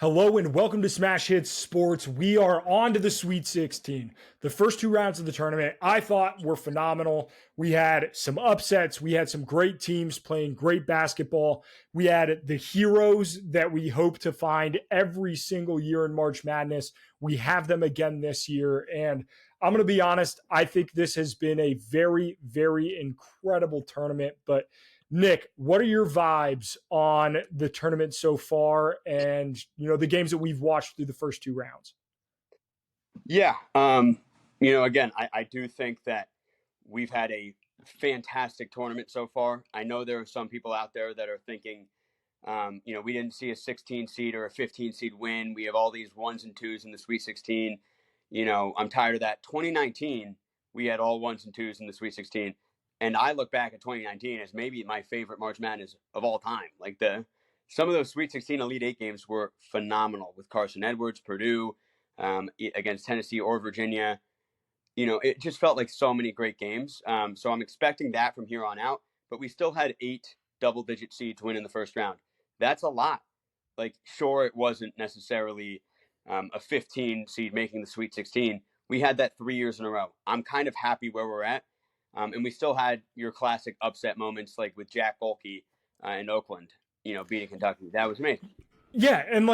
Hello and welcome to Smash Hits Sports. We are on to the Sweet 16. The first two rounds of the tournament I thought were phenomenal. We had some upsets. We had some great teams playing great basketball. We had the heroes that we hope to find every single year in March Madness. We have them again this year. And I'm going to be honest, I think this has been a very, very incredible tournament. But Nick, what are your vibes on the tournament so far and, the games that we've watched through the first two rounds? Yeah. Again, I do think that we've had a fantastic tournament so far. I know there are some people out there that are thinking, we didn't see a 16 seed or a 15 seed win. We have all these ones and twos in the Sweet 16. I'm tired of that. 2019, we had all ones and twos in the Sweet 16. And I look back at 2019 as maybe my favorite March Madness of all time. Some of those Sweet 16 Elite Eight games were phenomenal with Carson Edwards, Purdue, against Tennessee or Virginia. It just felt like so many great games. So I'm expecting that from here on out. But we still had 8 double-digit seeds win in the first round. That's a lot. Sure, it wasn't necessarily a 15 seed making the Sweet 16. We had that 3 years in a row. I'm kind of happy where we're at. And we still had your classic upset moments like with Jack Gohlke in Oakland, beating Kentucky. That was amazing. Yeah, and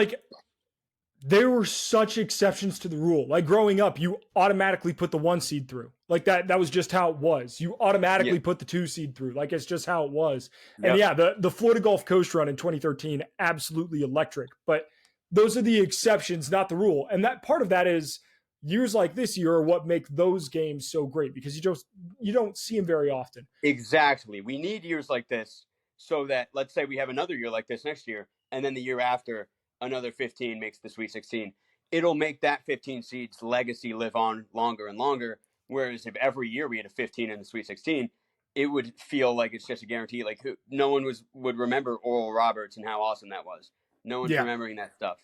there were such exceptions to the rule. Like growing up, you automatically put the 1 seed through. That was just how it was. You automatically put the 2 seed through. It's just how it was. Yep. And yeah, the Florida Gulf Coast run in 2013, absolutely electric. But those are the exceptions, not the rule. And that part of that is years like this year are what make those games so great because you don't see them very often. Exactly. We need years like this so that, let's say we have another year like this next year, and then the year after, another 15 makes the Sweet 16. It'll make that 15 seed's legacy live on longer and longer. Whereas if every year we had a 15 in the Sweet 16, it would feel like it's just a guarantee. No one would remember Oral Roberts and how awesome that was. No one's remembering that stuff.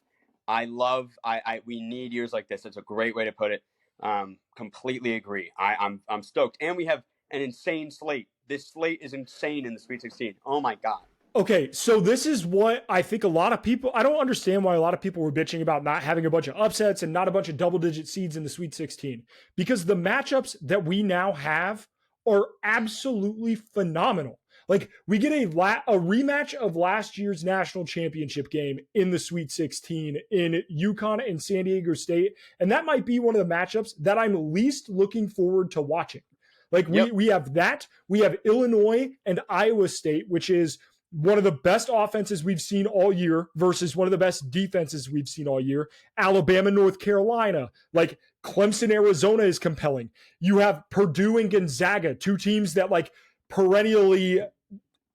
We need years like this. It's a great way to put it. Completely agree. I'm stoked. And we have an insane slate. This slate is insane in the Sweet 16. Oh my God. Okay, so this is what I think a lot of people, I don't understand why a lot of people were bitching about not having a bunch of upsets and not a bunch of double-digit seeds in the Sweet 16. Because the matchups that we now have are absolutely phenomenal. We get a rematch of last year's national championship game in the Sweet 16 in UConn and San Diego State. And that might be one of the matchups that I'm least looking forward to watching. We have that. We have Illinois and Iowa State, which is one of the best offenses we've seen all year versus one of the best defenses we've seen all year. Alabama, North Carolina, Clemson, Arizona is compelling. You have Purdue and Gonzaga, two teams that perennially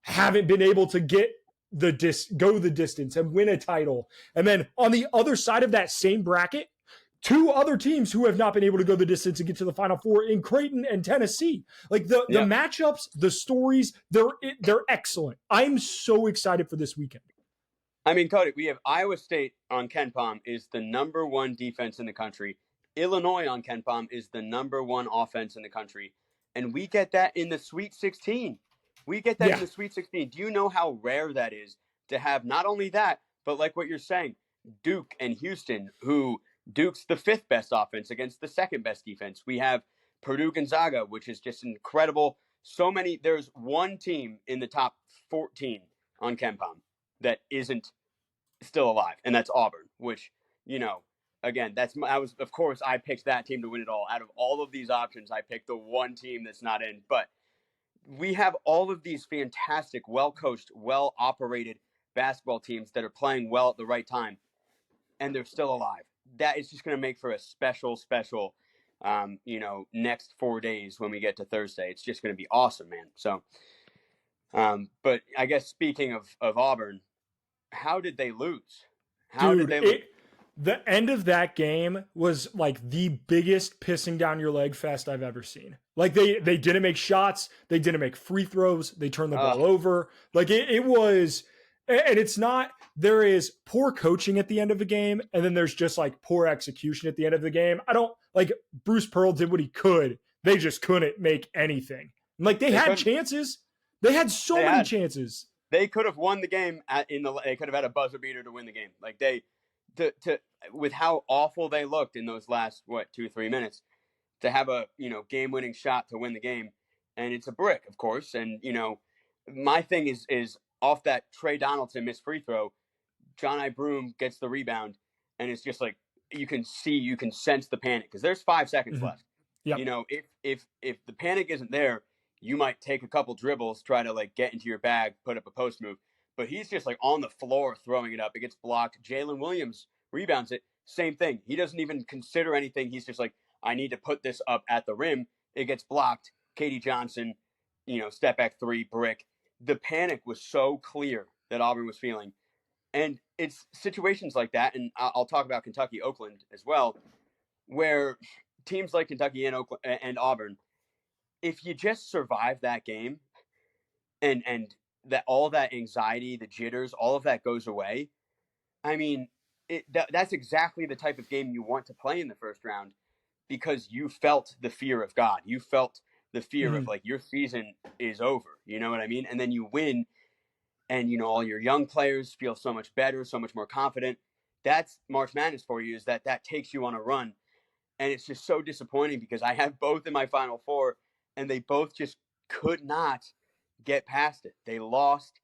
haven't been able to get go the distance and win a title. And then on the other side of that same bracket, 2 other teams who have not been able to go the distance and get to the Final Four in Creighton and Tennessee. The matchups, the stories, they're excellent. I'm so excited for this weekend. I mean, Cody, we have Iowa State on KenPom is the number 1 defense in the country. Illinois on KenPom is the number 1 offense in the country. And we get that in the Sweet 16. We get that in the Sweet 16. Do you know how rare that is to have not only that, but like what you're saying, Duke and Houston, who Duke's the 5th best offense against the 2nd best defense. We have Purdue Gonzaga, which is just incredible. There's one team in the top 14 on KenPom that isn't still alive, and that's Auburn, which, again, of course, I picked that team to win it all. Out of all of these options, I picked the one team that's not in. But we have all of these fantastic, well-coached, well-operated basketball teams that are playing well at the right time, and they're still alive. That is just going to make for a special, next 4 days when we get to Thursday. It's just going to be awesome, man. So, but I guess speaking of Auburn, how did they lose? The end of that game was the biggest pissing down your leg fest I've ever seen. They didn't make shots. They didn't make free throws. They turned the ball over. It was... And it's not, there is poor coaching at the end of the game, and then there's just poor execution at the end of the game. Bruce Pearl did what he could. They just couldn't make anything. They had chances. They had many chances. They could have won the game they could have had a buzzer beater to win the game. to with how awful they looked in those last 2-3 minutes, to have a game-winning shot to win the game, and it's a brick, of course. And my thing is off that Trey Donaldson missed free throw, John Broome gets the rebound, and it's just like you can sense the panic because there's 5 seconds left. Yep. If the panic isn't there, you might take a couple dribbles, try to like get into your bag, put up a post move. But he's just like on the floor throwing it up. It gets blocked. Jalen Williams rebounds it. Same thing. He doesn't even consider anything. He's just like, I need to put this up at the rim. It gets blocked. Katie Johnson, step back 3, brick. The panic was so clear that Auburn was feeling. And it's situations like that, and I'll talk about Kentucky, Oakland as well, where teams like Kentucky and Oakland and Auburn, if you just survive that game, and that all that anxiety, the jitters, all of that goes away. I mean, that's exactly the type of game you want to play in the first round, because you felt the fear of God. You felt the fear of like your season is over. You know what I mean? And then you win, and all your young players feel so much better, so much more confident. That's March Madness for you, is that takes you on a run. And it's just so disappointing because I have both in my Final Four, and they both just could not get past it. They lost.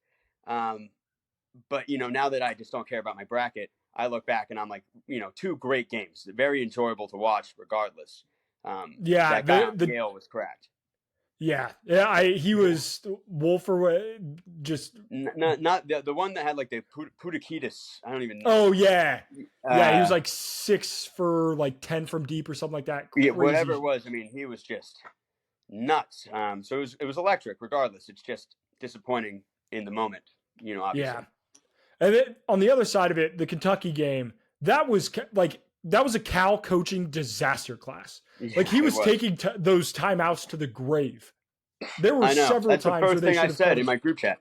But, now that I just don't care about my bracket, I look back and I'm like, 2 great games, very enjoyable to watch regardless. That guy on Gale was cracked. Yeah. He was Wolfer, just not the one that had like the Pudakitis. I don't even know. Oh yeah. He was like 6 for like 10 from deep or something like that. Crazy. Yeah, whatever it was. I mean, he was just nuts. So it was electric regardless. It's just disappointing in the moment, obviously. Yeah. And then on the other side of it, the Kentucky game, that was a Cal coaching disaster class. Yeah, like he was taking those timeouts to the grave. There were several That's times the first thing I said in my group chat.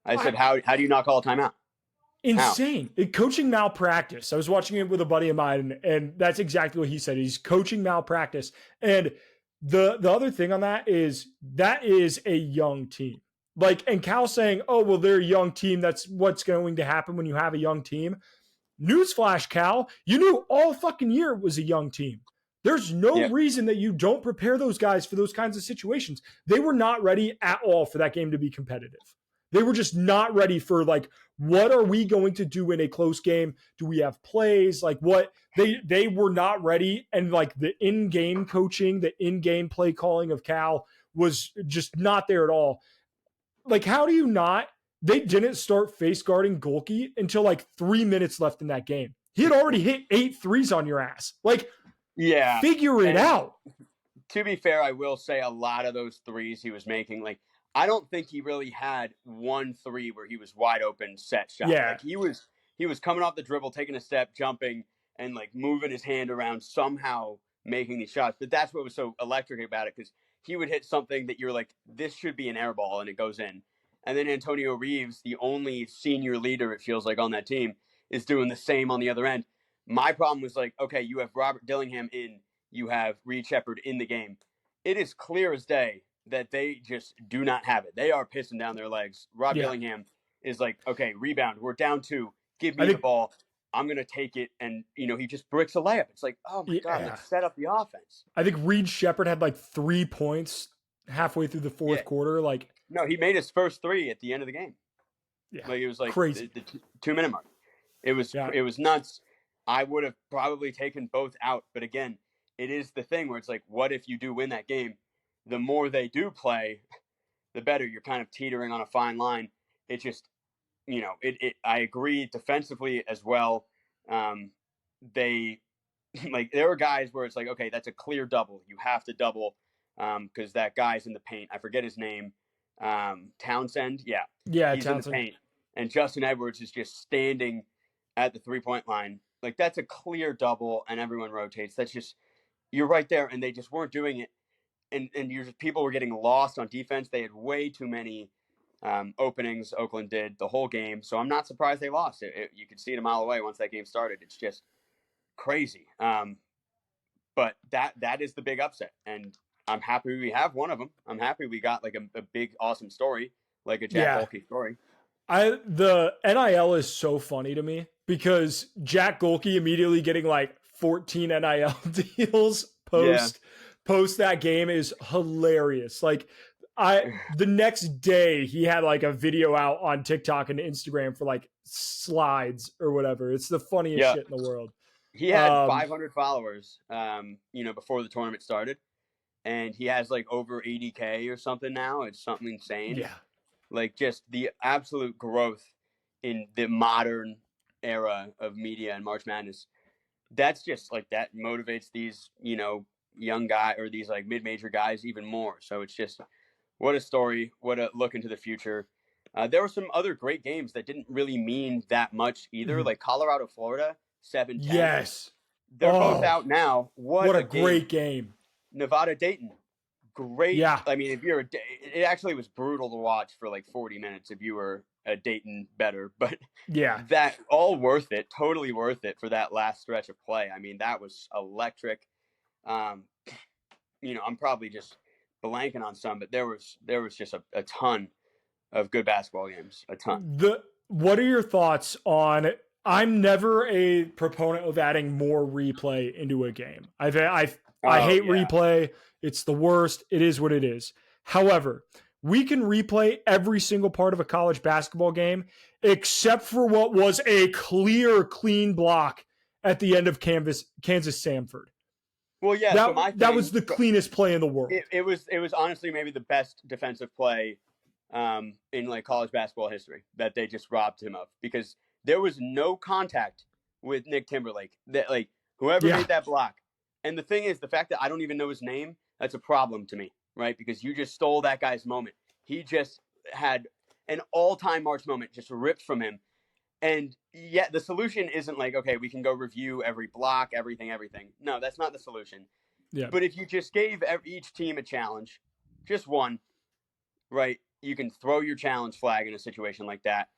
I said, how do you not call a timeout? Insane. Coaching malpractice. I was watching it with a buddy of mine, and that's exactly what he said. He's coaching malpractice. And the other thing on that is a young team. And Cal saying, oh, well, they're a young team. That's what's going to happen when you have a young team. Newsflash, Cal, you knew all fucking year it was a young team. There's no reason that you don't prepare those guys for those kinds of situations. They were not ready at all for that game to be competitive. They were just not ready for what are we going to do in a close game? Do we have plays? What they were not ready. And the in-game coaching, the in-game play calling of Cal was just not there at all. How do you not? They didn't start face guarding Gohlke until 3 minutes left in that game. He had already hit 8 threes on your ass. Figure it out. To be fair, I will say a lot of those threes he was making, I don't think he really had 1 3 where he was wide open set shot. Yeah. He was coming off the dribble, taking a step, jumping, and moving his hand around, somehow making these shots. But that's what was so electric about it, because he would hit something that you're like, this should be an air ball, and it goes in. And then Antonio Reeves, the only senior leader, it feels like, on that team, is doing the same on the other end. My problem was okay, you have Robert Dillingham in, you have Reed Sheppard in the game. It is clear as day that they just do not have it. They are pissing down their legs. Rob Dillingham is okay, rebound. We're down 2. Give me the ball. I'm going to take it. And, he just bricks a layup. It's oh my God, let's set up the offense. I think Reed Sheppard had 3 points halfway through the fourth quarter. No, he made his first 3 at the end of the game. Yeah. It was crazy. The 2-minute mark. It was nuts. I would have probably taken both out. But again, it is the thing where it's what if you do win that game? The more they do play, the better. You're kind of teetering on a fine line. It just, I agree defensively as well. They there are guys where it's okay, that's a clear double. You have to double because that guy's in the paint. I forget his name. Townsend. Yeah, he's Townsend. In the paint. And Justin Edwards is just standing at the 3-point line. That's a clear double, and everyone rotates. That's just, you're right there, and they just weren't doing it. And people were getting lost on defense. They had way too many openings. Oakland did the whole game, so I'm not surprised they lost. You could see it a mile away once that game started. It's just crazy. But that is the big upset, and I'm happy we have one of them. I'm happy we got a big, awesome story, a Jack Gohlke story. The NIL is so funny to me because Jack Gohlke immediately getting like 14 NIL deals Yeah. post that game is hilarious. Like the next day he had like a video out on TikTok and Instagram for like slides or whatever. It's the funniest Yeah. shit in the world. He had 500 followers, before the tournament started, and he has like over 80K or something now. It's something insane. Yeah. Like just the absolute growth in the modern era of media and March Madness. That's just like that motivates these, young guy or these like mid-major guys even more. So it's just what a story, what a look into the future. There were some other great games that didn't really mean that much either, like Colorado, Florida, 7-10. Yes. They're both out now. What a a game. great game. Nevada, Dayton. Great. Yeah. I mean, it actually was brutal to watch for like 40 minutes if you were a Dayton better, but yeah, that all worth it, totally worth it for that last stretch of play. I mean, that was electric. I'm probably just blanking on some, but there was just a ton of good basketball games, a ton. What are your thoughts on? I'm never a proponent of adding more replay into a game. I hate replay. It's the worst. It is what it is. However, we can replay every single part of a college basketball game except for what was a clean block at the end of Kansas Samford. Well, yeah, that was the cleanest play in the world. It was honestly maybe the best defensive play in like college basketball history that they just robbed him of, because there was no contact with Nick Timberlake. That like whoever made that block. And the thing is, the fact that I don't even know his name, that's a problem to me, right? Because you just stole that guy's moment. He just had an all-time March moment just ripped from him. And yeah, the solution isn't like, okay, we can go review every block, everything. No, that's not the solution. Yeah. But if you just gave each team a challenge, just one, right, you can throw your challenge flag in a situation like that.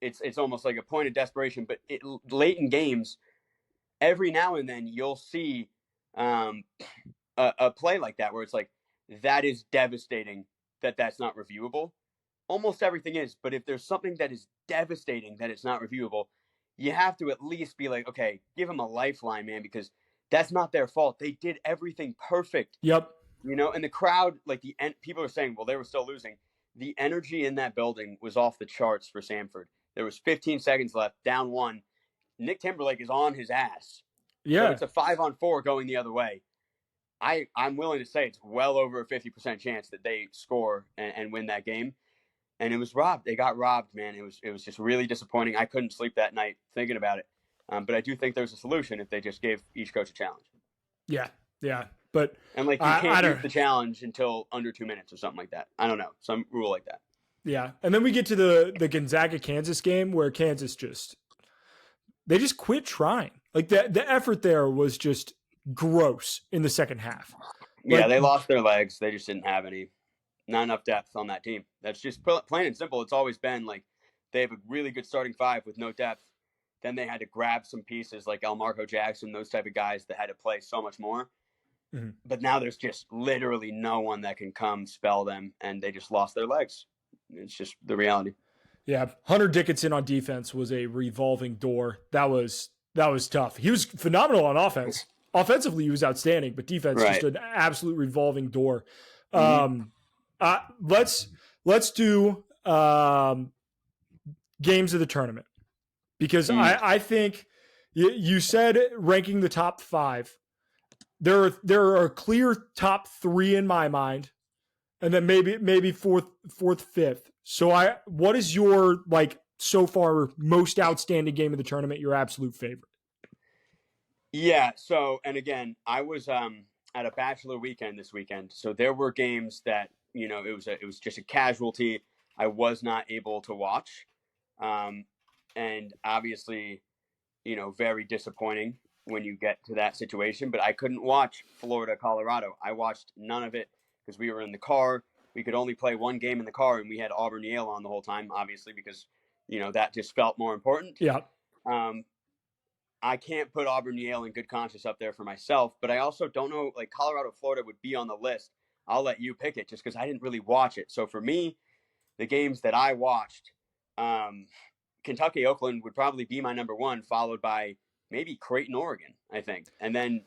It's almost like a point of desperation. But late in games, every now and then you'll see a play like that where it's like, that is devastating that's not reviewable. Almost everything is, but if there's something that is devastating that it's not reviewable, you have to at least be like, okay, give them a lifeline, man, because that's not their fault. They did everything perfect. Yep. And the crowd, like people are saying, well, they were still losing. The energy in that building was off the charts for Samford. There was 15 seconds left, down one. Nick Timberlake is on his ass. Yeah. So it's a 5-on-4 going the other way. I'm willing to say it's well over a 50% chance that they score and win that game. And it was robbed. They got robbed, man. It was just really disappointing. I couldn't sleep that night thinking about it. But I do think there's a solution if they just gave each coach a challenge. Yeah, yeah. But you can't use the challenge until under 2 minutes or something like that. I don't know, some rule like that. Yeah, and then we get to the Gonzaga Kansas game where Kansas they just quit trying. Like the effort there was just gross in the second half. Yeah, they lost their legs. They just didn't have not enough depth on that team. That's just plain and simple. It's always been like they have a really good starting five with no depth. Then they had to grab some pieces like Elmarco Jackson, those type of guys that had to play so much more. Mm-hmm. But now there's just literally no one that can come spell them, and they just lost their legs. It's just the reality. Yeah, Hunter Dickinson on defense was a revolving door. That was tough. He was phenomenal on offense. Offensively, he was outstanding, but defense just an absolute revolving door. Mm-hmm. Let's do games of the tournament, because I think you said ranking the top five. There are a clear top three in my mind, and then maybe fourth, fifth. So what is your so far most outstanding game of the tournament? Your absolute favorite? Yeah. So, and again, I was at a bachelor weekend this weekend, so there were games that it was just a casualty. I was not able to watch, and obviously, very disappointing when you get to that situation. But I couldn't watch Florida, Colorado. I watched none of it because we were in the car. We could only play one game in the car, and we had Auburn Yale on the whole time, obviously, because that just felt more important. Yeah. I can't put Auburn Yale in good conscience up there for myself, but I also don't know, Colorado, Florida would be on the list. I'll let you pick it just because I didn't really watch it. So for me, the games that I watched, Kentucky, Oakland would probably be my number one, followed by maybe Creighton, Oregon, I think, and then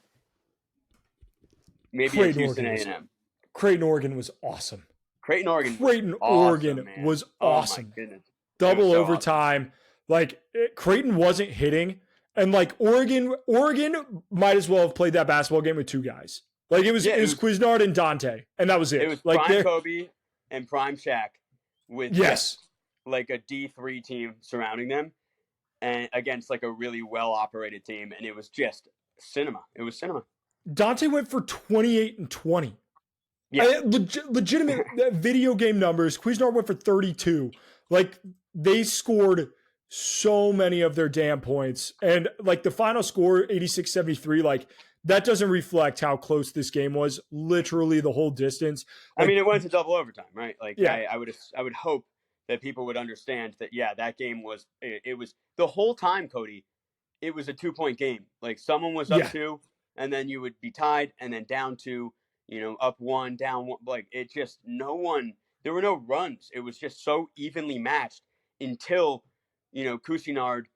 maybe a Creighton, Houston Oregon was A&M. Creighton, Oregon was awesome. Creighton, Oregon was Creighton, awesome, Oregon man. was Oh my awesome. goodness, Double so awesome. overtime. Like Creighton wasn't hitting, and like Oregon might as well have played that basketball game with two guys. Like it was Quiznard and Dante, and that was it. It was like prime Kobe and prime Shaq with just like a D3 team surrounding them, and against like a really well operated team, and it was just cinema. It was cinema. Dante went for 28 and 20. Yeah, legitimate video game numbers. Quiznard went for 32. Like they scored so many of their damn points, and like the final score 86-73. Like that doesn't reflect how close this game was. Literally the whole distance. Like, I mean, it went to double overtime, right? Like I would hope that people would understand that. Yeah, that game was. It was the whole time, Cody. It was a 2-point game. Like someone was up 2, and then you would be tied, and then down 2. Up 1, down 1. Like it just there were no runs. It was just so evenly matched until, Cousinard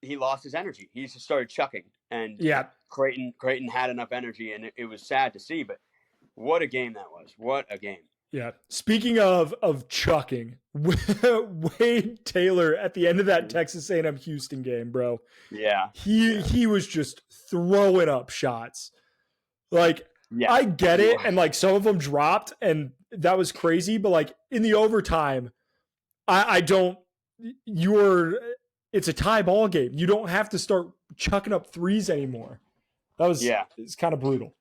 he lost his energy. He just started chucking, and Creighton had enough energy, and it was sad to see. But what a game that was! What a game! Yeah. Speaking of chucking, Wade Taylor at the end of that Texas A&M Houston game, bro. Yeah. He was just throwing up shots. Like. Yeah. I get it, and like some of them dropped, and that was crazy. But like in the overtime, I don't. It's a tie ball game. You don't have to start chucking up threes anymore. That was It's kind of brutal.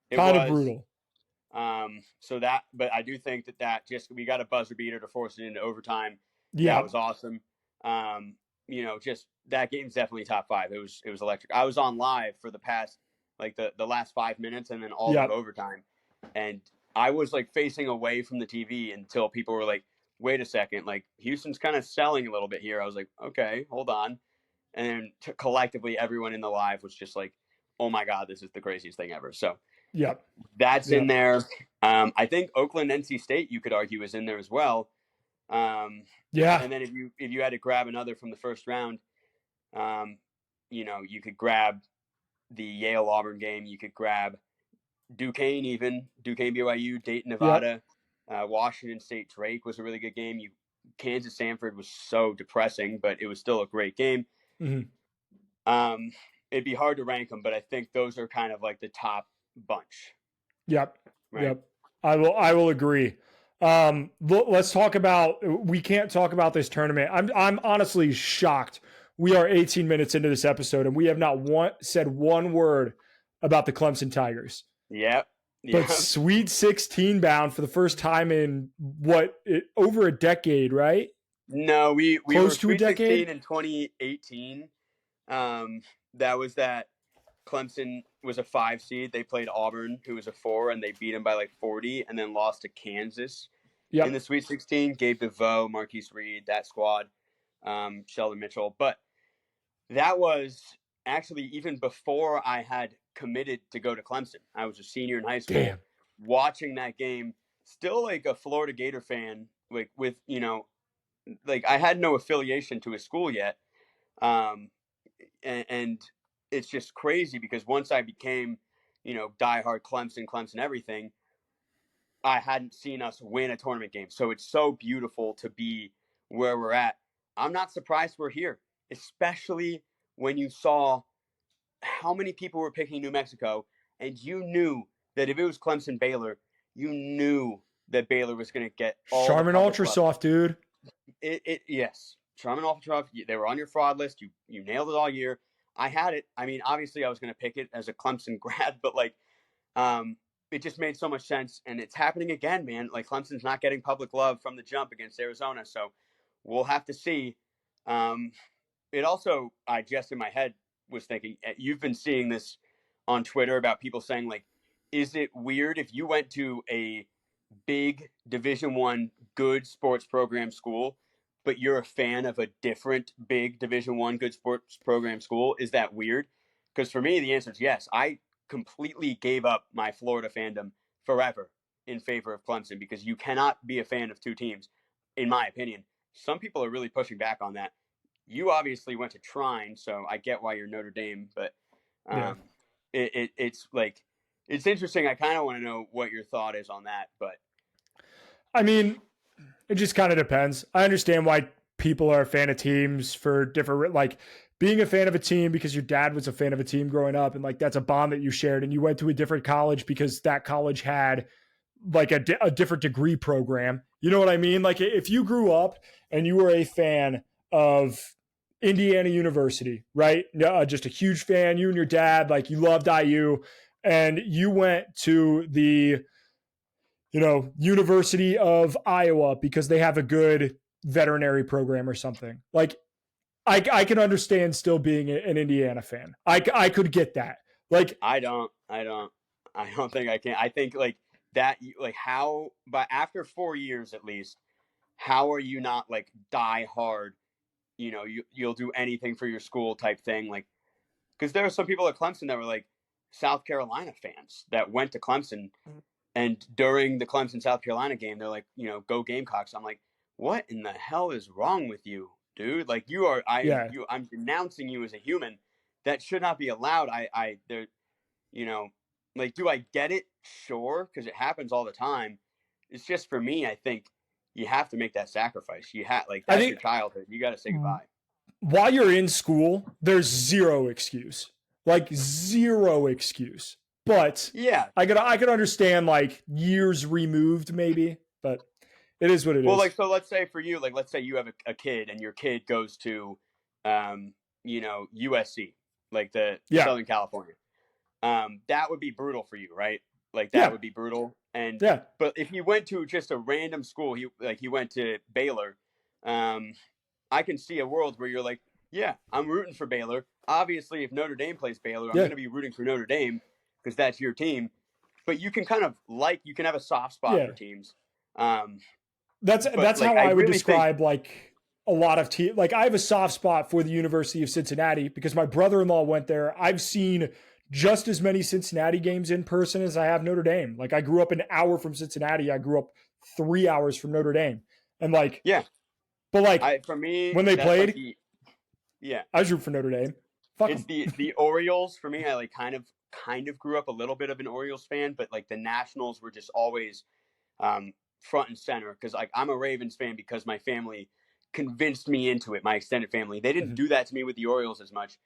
Brutal. But I do think that we got a buzzer beater to force it into overtime. Yeah, that was awesome. Just that game's definitely top 5. It was electric. I was on live for the past. Like the last 5 minutes and then all of overtime. And I was like facing away from the TV until people were like, wait a second, like Houston's kind of selling a little bit here. I was like, okay, hold on. And then collectively everyone in the live was just like, oh my God, this is the craziest thing ever. So that's in there. I think Oakland, NC State, you could argue is in there as well. And then if you had to grab another from the first round, you could grab the Yale Auburn game. You could grab Duquesne BYU, Dayton Nevada, Washington State Drake was a really good game. Kansas Sanford was so depressing, but it was still a great game. Mm-hmm. It'd be hard to rank them, but I think those are kind of like the top bunch. Yep. I will agree. Let's talk about. We can't talk about this tournament. I'm honestly shocked. We are 18 minutes into this episode, and we have not said one word about the Clemson Tigers. Yep. But Sweet 16 bound for the first time in over a decade, right? No, we close were to Sweet a decade 16 in 2018. That was that Clemson was a 5 seed. They played Auburn, who was a 4, and they beat them by like 40, and then lost to Kansas in the Sweet 16. Gabe DeVoe, Marquise Reed, that squad, Sheldon Mitchell, but. That was actually even before I had committed to go to Clemson. I was a senior in high school. Damn. Watching that game, still like a Florida Gator fan, like with, like I had no affiliation to a school yet. And it's just crazy because once I became, diehard Clemson everything, I hadn't seen us win a tournament game. So it's so beautiful to be where we're at. I'm not surprised we're here. Especially when you saw how many people were picking New Mexico, and you knew that if it was Clemson Baylor, you knew that Baylor was going to get all Charmin Ultra Soft, dude. Yes, Charmin Ultra Soft. They were on your fraud list. You nailed it all year. I had it. I mean, obviously, I was going to pick it as a Clemson grad, but like, it just made so much sense, and it's happening again, man. Like Clemson's not getting public love from the jump against Arizona, so we'll have to see. It also, I just in my head was thinking, you've been seeing this on Twitter about people saying, like, is it weird if you went to a big Division I good sports program school, but you're a fan of a different big Division I good sports program school? Is that weird? Because for me, the answer is yes. I completely gave up my Florida fandom forever in favor of Clemson because you cannot be a fan of two teams, in my opinion, some people are really pushing back on that. You obviously went to Trine, so I get why you're Notre Dame, but Yeah. it's like it's interesting. I kind of want to know what your thought is on that, but I mean, it just kind of depends. I understand why people are a fan of teams for different, like being a fan of a team because your dad was a fan of a team growing up, and like that's a bond that you shared, and you went to a different college because that college had like a different degree program. You know what I mean? Like if you grew up and you were a fan of Indiana University, right? Just a huge fan, you and your dad, like you loved IU, and you went to the University of Iowa because they have a good veterinary program or something. Like I can understand still being an Indiana fan. I could get that. Like I don't think I can. I think like that, like how, but after 4 years at least, how are you not like die hard? You'll do anything for your school type thing. Like, because there are some people at Clemson that were like South Carolina fans that went to Clemson, and during the Clemson South Carolina game, they're like, go Gamecocks. I'm like, what in the hell is wrong with you, dude? Like yeah. I'm denouncing you as a human. That should not be allowed. There, you know, like, do I get it? Sure, because it happens all the time. It's just for me, I think you have to make that sacrifice. You have like I that's think your childhood. You got to say goodbye. while you're in school, there's zero excuse. Like zero excuse. But Yeah. I could understand like years removed maybe, but it is what it Well, is. like, so let's say for you, like, let's say you have a kid and your kid goes to, USC, like the Yeah. Southern California. That would be brutal for you, right? Like that Yeah. would be brutal. And Yeah. but if he went to just a random school, he went to Baylor. I can see a world where you're like, yeah, I'm rooting for Baylor. Obviously, if Notre Dame plays Baylor, I'm Yeah. going to be rooting for Notre Dame because that's your team. But you can kind of you can have a soft spot Yeah. for teams. But That's like, how I I would really think, describe like a lot of like I have a soft spot for the University of Cincinnati because my brother-in-law went there. I've seen just as many Cincinnati games in person as I have Notre Dame. Like I grew up an hour from Cincinnati. I grew up 3 hours from Notre Dame. And like, yeah, but like for me, when they that's like played, yeah, I was rooting for Notre Dame. Fuck it's them. the Orioles for me. I like kind of grew up a little bit of an Orioles fan, but like the Nationals were just always front and center because like I'm a Ravens fan because my family convinced me into it. My extended family, they didn't do that to me with the Orioles as much,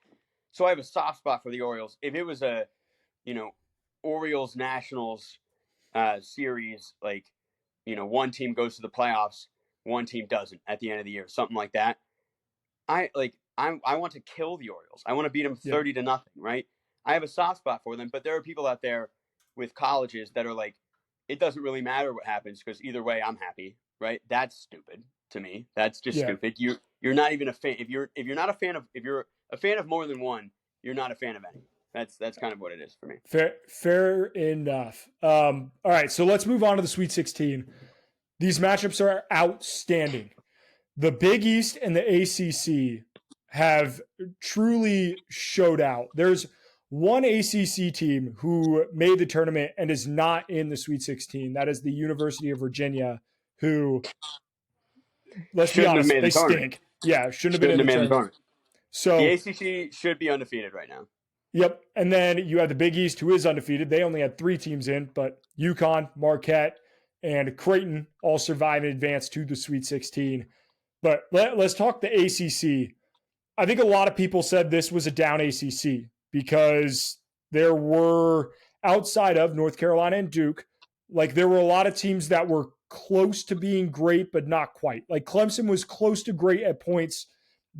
so I have a soft spot for the Orioles. If it was a Orioles Nationals series, like one team goes to the playoffs, one team doesn't at the end of the year, something like that. I want to kill the Orioles. I want to beat them Yeah. 30-0, right? I have a soft spot for them, but there are people out there with colleges that are like, it doesn't really matter what happens because either way, I'm happy, right? That's stupid to me. That's just Yeah. stupid. You're not even a fan. If you're not a fan of, if you're a fan of more than one, you're not a fan of any. That's kind of what it is for me. Fair enough. All right, so let's move on to the Sweet 16. These matchups are outstanding. The Big East and the ACC have truly showed out. There's one ACC team who made the tournament and is not in the Sweet 16. That is the University of Virginia, who, let's be Shouldn't have honest, made the they tournament. stink. Yeah, shouldn't have been Shouldn't in have the made the tournament. tournament. The So, ACC should be undefeated right now. yep. And then you have the Big East, who is undefeated. They only had 3 teams in, but UConn, Marquette, and Creighton all survive and advance to the Sweet 16. But let's talk the ACC. I think a lot of people said this was a down ACC because there were, outside of North Carolina and Duke, like there were a lot of teams that were close to being great, but not quite. Like Clemson was close to great at points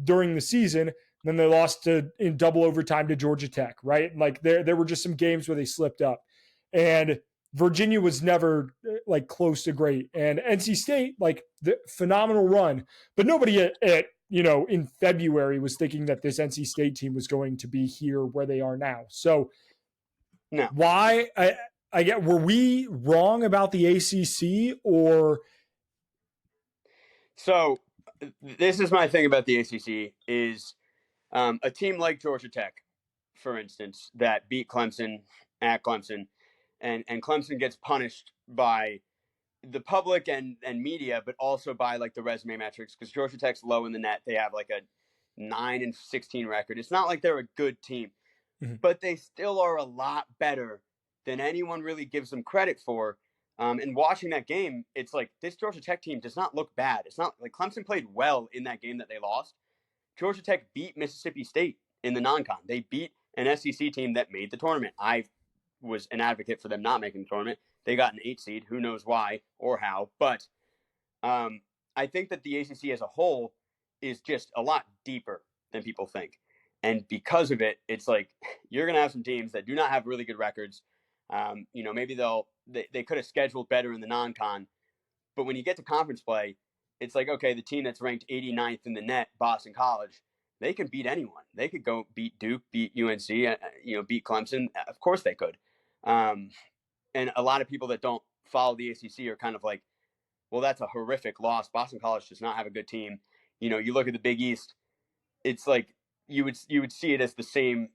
during the season. Then they lost in double overtime to Georgia Tech, right? Like there were just some games where they slipped up. And Virginia was never like close to great. And NC State, like the phenomenal run, but nobody at in February was thinking that this NC State team was going to be here where they are now. So No. why I get, were we wrong about the ACC or? So this is my thing about the ACC is a team like Georgia Tech, for instance, that beat Clemson at Clemson, and Clemson gets punished by the public and media, but also by like the resume metrics, because Georgia Tech's low in the net. They have like a 9-16 record. It's not like they're a good team, but they still are a lot better than anyone really gives them credit for. And watching that game, it's like this Georgia Tech team does not look bad. It's not like Clemson played well in that game that they lost. Georgia Tech beat Mississippi State in the non-con. They beat an SEC team that made the tournament. I was an advocate for them not making the tournament. They got an 8 seed. Who knows why or how? But I think that the ACC as a whole is just a lot deeper than people think. And because of it, it's like you're going to have some teams that do not have really good records. Maybe they could have scheduled better in the non-con. But when you get to conference play, it's like, okay, the team that's ranked 89th in the net, Boston College, they can beat anyone. They could go beat Duke, beat UNC, beat Clemson. Of course they could. And a lot of people that don't follow the ACC are kind of like, well, that's a horrific loss. Boston College does not have a good team. You look at the Big East, it's like you would see it as the same.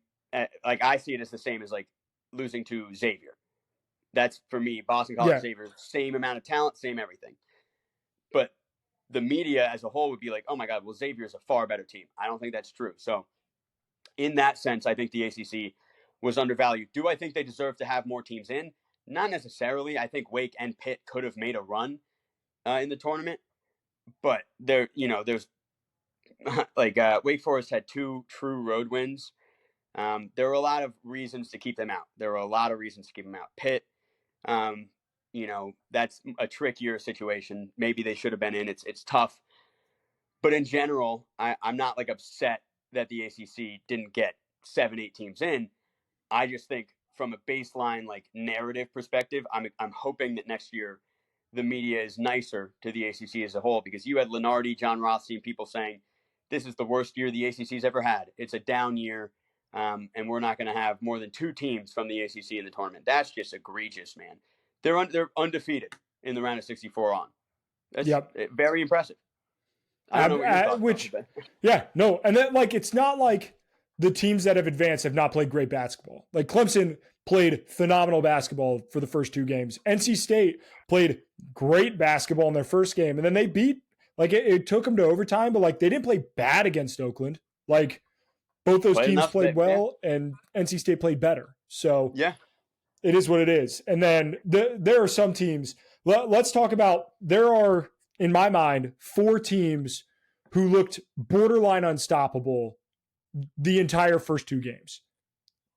Like I see it as the same as like losing to Xavier. That's for me, Boston College, Xavier, same amount of talent, same everything. But the media as a whole would be like, oh my God, well, Xavier is a far better team. I don't think that's true. So in that sense, I think the ACC was undervalued. Do I think they deserve to have more teams in? Not necessarily. I think Wake and Pitt could have made a run in the tournament, but there's like Wake Forest had 2 true road wins. There were a lot of reasons to keep them out. Pitt, that's a trickier situation. Maybe they should have been in. It's tough. But in general, I'm not like upset that the ACC didn't get 7-8 teams in. I just think from a baseline like narrative perspective, I'm hoping that next year the media is nicer to the ACC as a whole, because you had Lenardi, John Rothstein, people saying this is the worst year the ACC's ever had. It's a down year. And we're not going to have more than 2 teams from the ACC in the tournament. That's just egregious, man. They're undefeated in the round of 64 on. That's very impressive. I don't know what your thoughts are. Yeah, no. And then, like, it's not like the teams that have advanced have not played great basketball. Like, Clemson played phenomenal basketball for the first 2 games. NC State played great basketball in their first game. And then they beat, like, it took them to overtime, but, like, they didn't play bad against Oakland. Like, both those teams played well, and NC State played better. So it is what it is. And then there are some teams. Let's talk about, there are, in my mind, 4 teams who looked borderline unstoppable the entire first 2 games.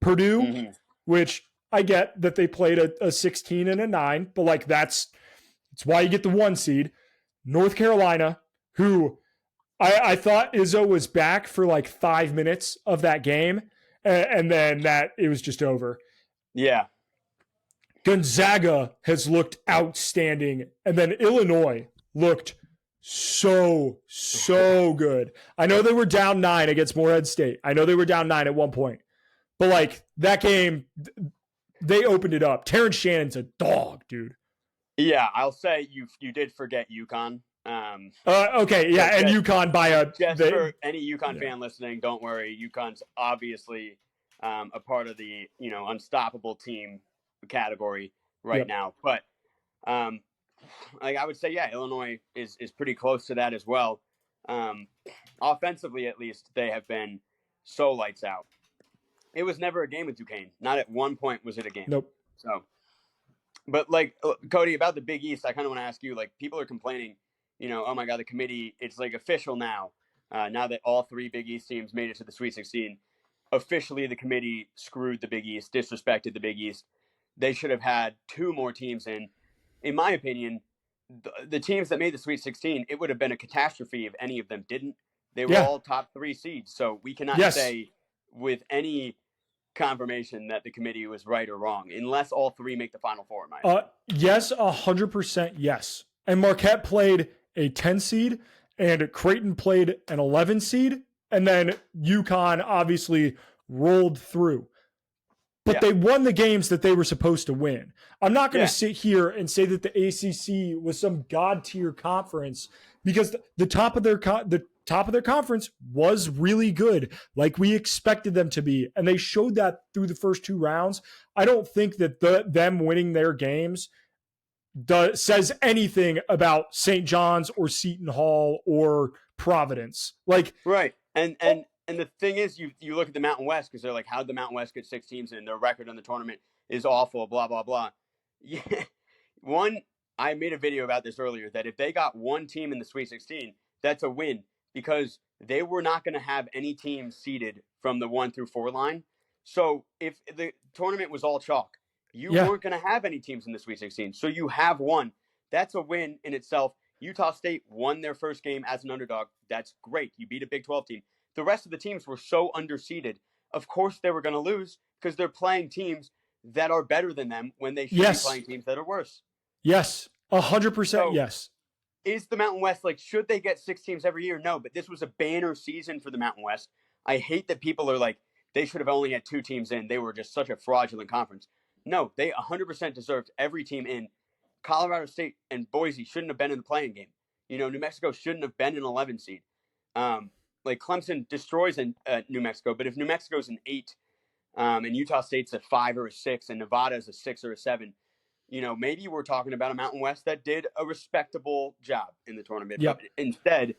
Purdue, which I get that they played a 16 and a 9, but like it's why you get the 1 seed. North Carolina, who I thought Izzo was back for like 5 minutes of that game, and then it was just over. Yeah. Gonzaga has looked outstanding, and then Illinois looked so good. I know they were down 9 against Morehead State. I know they were down 9 at one point, but like that game, they opened it up. Terrence Shannon's a dog, dude. Yeah, I'll say you did forget UConn. Okay, yeah, and UConn for any UConn fan listening, don't worry. UConn's obviously a part of the unstoppable team category right now, but like I would say, Illinois is pretty close to that as well. Offensively, at least, they have been so lights out. It was never a game with Duquesne. Not at one point was it a game. Nope. So, but like Cody, about the Big East, I kind of want to ask you. Like, people are complaining. Oh my God, the committee, it's like official now. Now that all 3 Big East teams made it to the Sweet 16, officially the committee screwed the Big East, disrespected the Big East. They should have had 2 more teams in. In my opinion, the teams that made the Sweet 16, it would have been a catastrophe if any of them didn't. They were all top 3 seeds, so we cannot say with any confirmation that the committee was right or wrong, unless all 3 make the Final Four, in my opinion. Yes, 100% yes. And Marquette played a 10 seed, and Creighton played an 11 seed, and then UConn obviously rolled through. But they won the games that they were supposed to win. I'm not going to sit here and say that the ACC was some god tier conference, because the top of their conference was really good, like we expected them to be, and they showed that through the first 2 rounds. I don't think that them winning their games says anything about St. John's or Seton Hall or Providence. Like, right. And the thing is, you look at the Mountain West because they're like, how'd the Mountain West get 6 teams in? Their record in the tournament is awful, blah, blah, blah. Yeah. I made a video about this earlier, that if they got one team in the Sweet 16, that's a win, because they were not going to have any teams seeded from the 1 through 4 line. So if the tournament was all chalk, you weren't going to have any teams in the Sweet 16. So you have one. That's a win in itself. Utah State won their first game as an underdog. That's great. You beat a Big 12 team. The rest of the teams were so underseeded. Of course they were going to lose, because they're playing teams that are better than them when they should be playing teams that are worse. Yes, 100%. So, yes. Is the Mountain West, like, should they get 6 teams every year? No, but this was a banner season for the Mountain West. I hate that people are like, they should have only had 2 teams in. They were just such a fraudulent conference. No, they 100% deserved every team in. Colorado State and Boise shouldn't have been in the playing game. New Mexico shouldn't have been an 11 seed. Like, Clemson destroys New Mexico, but if New Mexico's an 8, and Utah State's a 5 or a 6, and Nevada's a 6 or a 7, maybe we're talking about a Mountain West that did a respectable job in the tournament. Yep. But instead,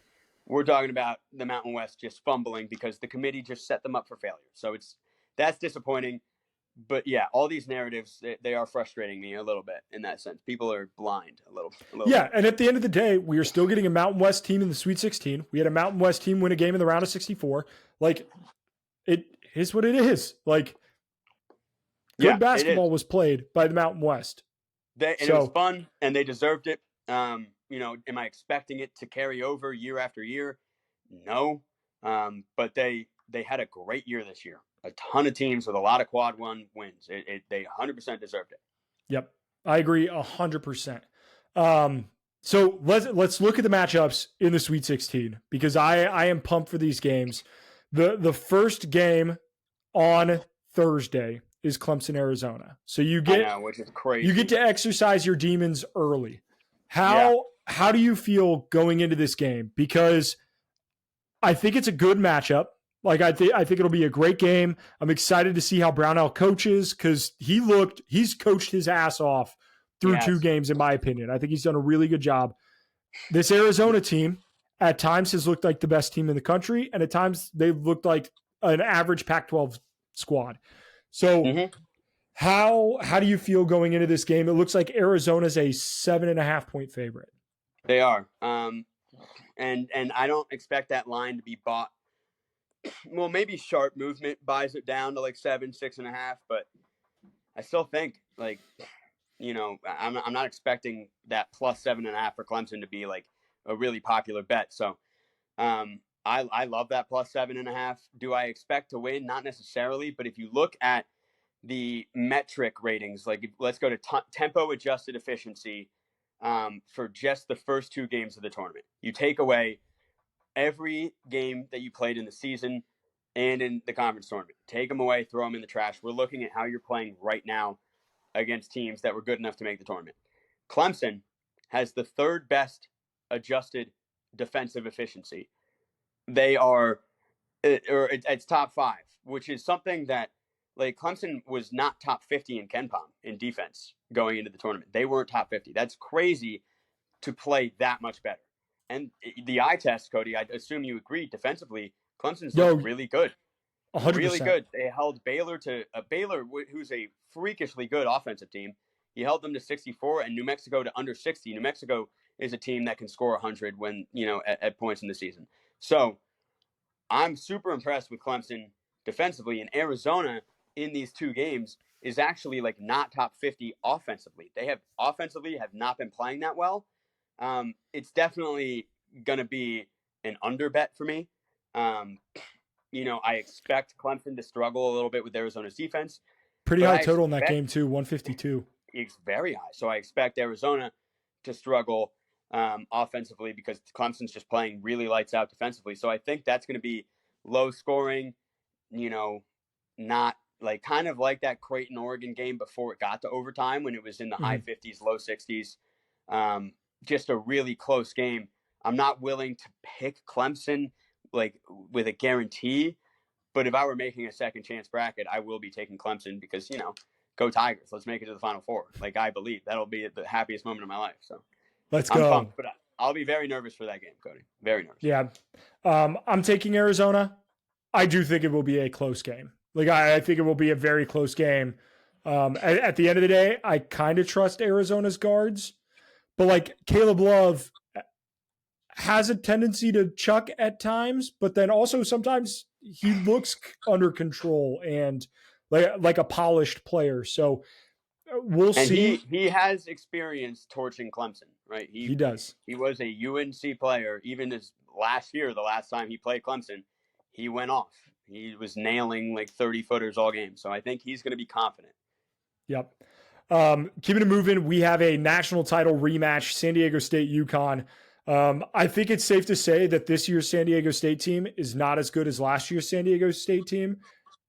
we're talking about the Mountain West just fumbling because the committee just set them up for failure. So that's disappointing. But yeah, all these narratives, they are frustrating me a little bit in that sense. People are blind a little yeah, bit. And at the end of the day, we are still getting a Mountain West team in the Sweet 16. We had a Mountain West team win a game in the round of 64. Like, it is what it is. Like, good basketball was played by the Mountain West. It was fun, and they deserved it. Am I expecting it to carry over year after year? No. But they had a great year this year. A ton of teams with a lot of quad 1 wins. They 100% deserved it. Yep, I agree 100%. So let's look at the matchups in the Sweet 16, because I am pumped for these games. The first game on Thursday is Clemson, Arizona. So which is crazy. You get to exercise your demons early. How do you feel going into this game? Because I think it's a good matchup. Like, I think it'll be a great game. I'm excited to see how Brownell coaches, because he's coached his ass off through 2 games, in my opinion. I think he's done a really good job. This Arizona team at times has looked like the best team in the country, and at times they've looked like an average Pac-12 squad. So how do you feel going into this game? It looks like Arizona's a 7.5-point favorite. They are. And I don't expect that line to be bought. Well, maybe sharp movement buys it down to like 7, 6.5, but I still think, like, I'm not expecting that plus 7.5 for Clemson to be like a really popular bet. So I love that plus 7.5. Do I expect to win? Not necessarily, but if you look at the metric ratings, like, let's go to tempo adjusted efficiency for just the first 2 games of the tournament. You take away every game that you played in the season and in the conference tournament. Take them away, throw them in the trash. We're looking at how you're playing right now against teams that were good enough to make the tournament. Clemson has the 3rd best adjusted defensive efficiency. They are, it's top 5, which is something that, like, Clemson was not top 50 in KenPom in defense going into the tournament. They weren't top 50. That's crazy to play that much better. And the eye test, Cody, I assume you agree, defensively, Clemson's really good. 100%. Really good. They held Baylor to Baylor, who's a freakishly good offensive team. He held them to 64, and New Mexico to under 60. New Mexico is a team that can score 100 when, at points in the season. So I'm super impressed with Clemson defensively. And Arizona in these 2 games is actually, like, not top 50 offensively. They have not been playing that well. It's definitely going to be an under bet for me. I expect Clemson to struggle a little bit with Arizona's defense. Pretty high total in that game too, 152. It's very high. So I expect Arizona to struggle offensively because Clemson's just playing really lights out defensively. So I think that's going to be low scoring, not like kind of like that Creighton Oregon game before it got to overtime when it was in the high 50s, low 60s. Just a really close game. I'm not willing to pick Clemson like with a guarantee, but if I were making a second chance bracket, I will be taking Clemson because, go Tigers. Let's make it to the Final Four. Like, I believe that'll be the happiest moment of my life. So Let's I'm go. pumped, but I'll be very nervous for that game, Cody. Very nervous. Yeah. I'm taking Arizona. I do think it will be a close game. Like, I think it will be a very close game. At the end of the day, I kind of trust Arizona's guards, but like Caleb Love has a tendency to chuck at times, but then also sometimes he looks under control and like a polished player. So we'll see. He has experience torching Clemson, right? He does. He was a UNC player. Even his last year, the last time he played Clemson, he went off. He was nailing like 30-footers all game. So I think he's going to be confident. Yep. Keeping it moving, we have a national title rematch, San Diego State, UConn. I think it's safe to say that this year's San Diego State team is not as good as last year's San Diego State team.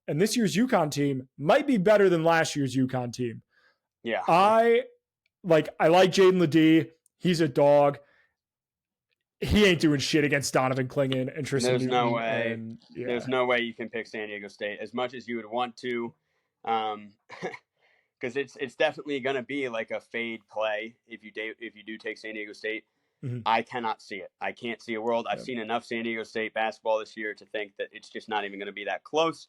And this year's UConn team might be better than last year's UConn team. Yeah. I like Jaden Ledee. He's a dog. He ain't doing shit against Donovan Clingan and Tristan There's Newton. no way. And, yeah. There's no way you can pick San Diego State as much as you would want to. Because it's definitely going to be like a fade play if you do take San Diego State. Mm-hmm. I cannot see it. I can't see a world. I've seen enough San Diego State basketball this year to think that it's just not even going to be that close.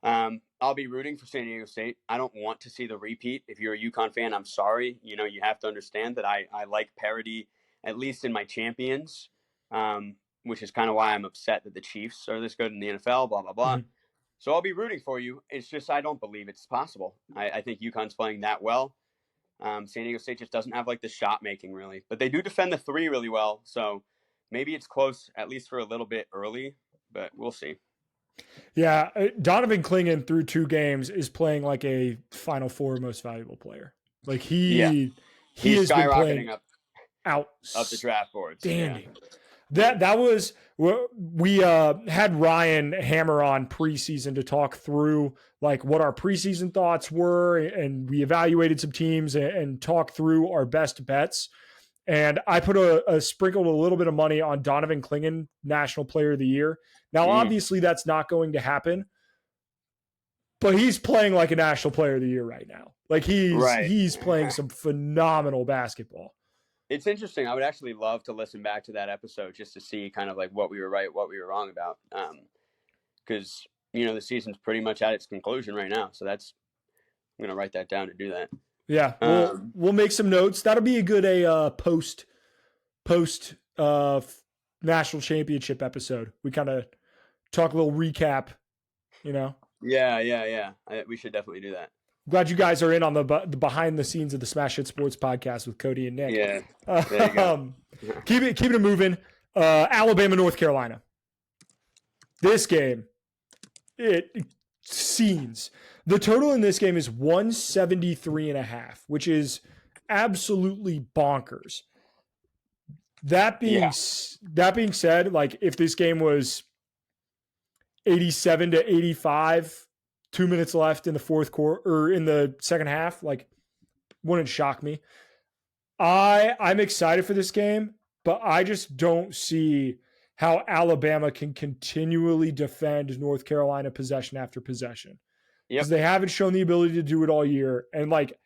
I'll be rooting for San Diego State. I don't want to see the repeat. If you're a UConn fan, I'm sorry. You have to understand that I like parity, at least in my champions, which is kind of why I'm upset that the Chiefs are this good in the NFL, blah, blah, blah. Mm-hmm. So I'll be rooting for you. It's just I don't believe it's possible. I think UConn's playing that well. San Diego State just doesn't have like the shot making really, but they do defend the three really well. So maybe it's close at least for a little bit early, but we'll see. Yeah, Donovan Clingan through 2 games is playing like a Final Four most valuable player. Like he's has been playing up the draft boards. Standing. Yeah. That was we had Ryan Hammer on preseason to talk through like what our preseason thoughts were, and we evaluated some teams and talked through our best bets. And I put sprinkled a little bit of money on Donovan Clingan, National Player of the Year. Now, obviously, that's not going to happen, but he's playing like a National Player of the Year right now. Like he's playing some phenomenal basketball. It's interesting. I would actually love to listen back to that episode just to see kind of like what we were right, what we were wrong about. Because, the season's pretty much at its conclusion right now. So I'm going to write that down to do that. Yeah, we'll make some notes. That'll be a good post national championship episode. We kind of talk a little recap, Yeah. We should definitely do that. Glad you guys are in on the behind the scenes of the Smash Hit Sports podcast with Cody and Nick. Yeah, there you go. Keep it moving. Alabama, North Carolina. This game, scenes. The total in this game is 173.5, which is absolutely bonkers. That being said, like if this game was 87-85, 2 minutes left in the fourth quarter or in the second half, like wouldn't shock me. I'm excited for this game, but I just don't see how Alabama can continually defend North Carolina possession after possession. Because they haven't shown the ability to do it all year. And like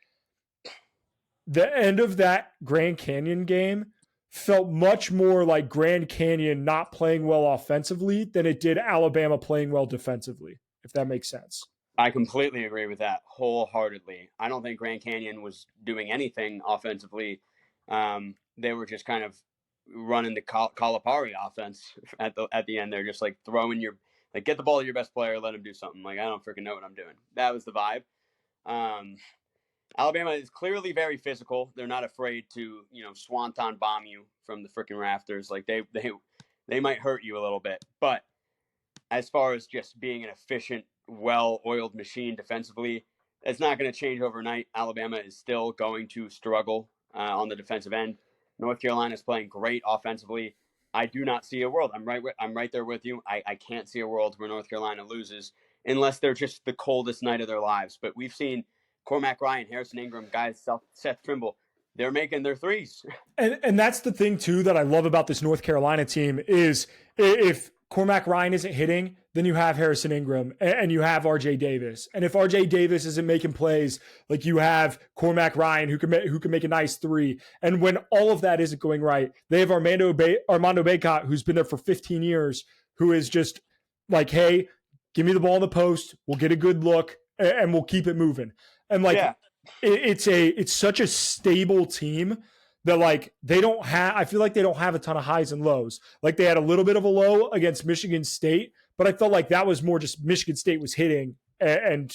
the end of that Grand Canyon game felt much more like Grand Canyon not playing well offensively than it did Alabama playing well defensively, if that makes sense. I completely agree with that wholeheartly. I don't think Grand Canyon was doing anything offensively. They were just kind of running the Calipari offense at the end. They're just like throwing get the ball to your best player, let him do something. Like, I don't freaking know what I'm doing. That was the vibe. Alabama is clearly very physical. They're not afraid to, swanton bomb you from the freaking rafters. Like they might hurt you a little bit. But as far as just being an efficient, well-oiled machine defensively, it's not going to change overnight. Alabama is still going to struggle on the defensive end. North Carolina is playing great offensively. I do not see a world. I'm right there with you. I can't see a world where North Carolina loses unless they're just the coldest night of their lives. But we've seen Cormac Ryan, Harrison Ingram, guys, Seth Trimble, they're making their threes. And that's the thing, too, that I love about this North Carolina team is if Cormac Ryan isn't hitting, then you have Harrison Ingram and you have RJ Davis. And if RJ Davis isn't making plays, like you have Cormac Ryan who can make a nice three. And when all of that isn't going right, they have Armando Bacot, who's been there for 15 years, who is just like, hey, give me the ball in the post. We'll get a good look and we'll keep it moving. And like, it's such a stable team that like I feel like they don't have a ton of highs and lows. Like they had a little bit of a low against Michigan State, but I felt like that was more just Michigan State was hitting and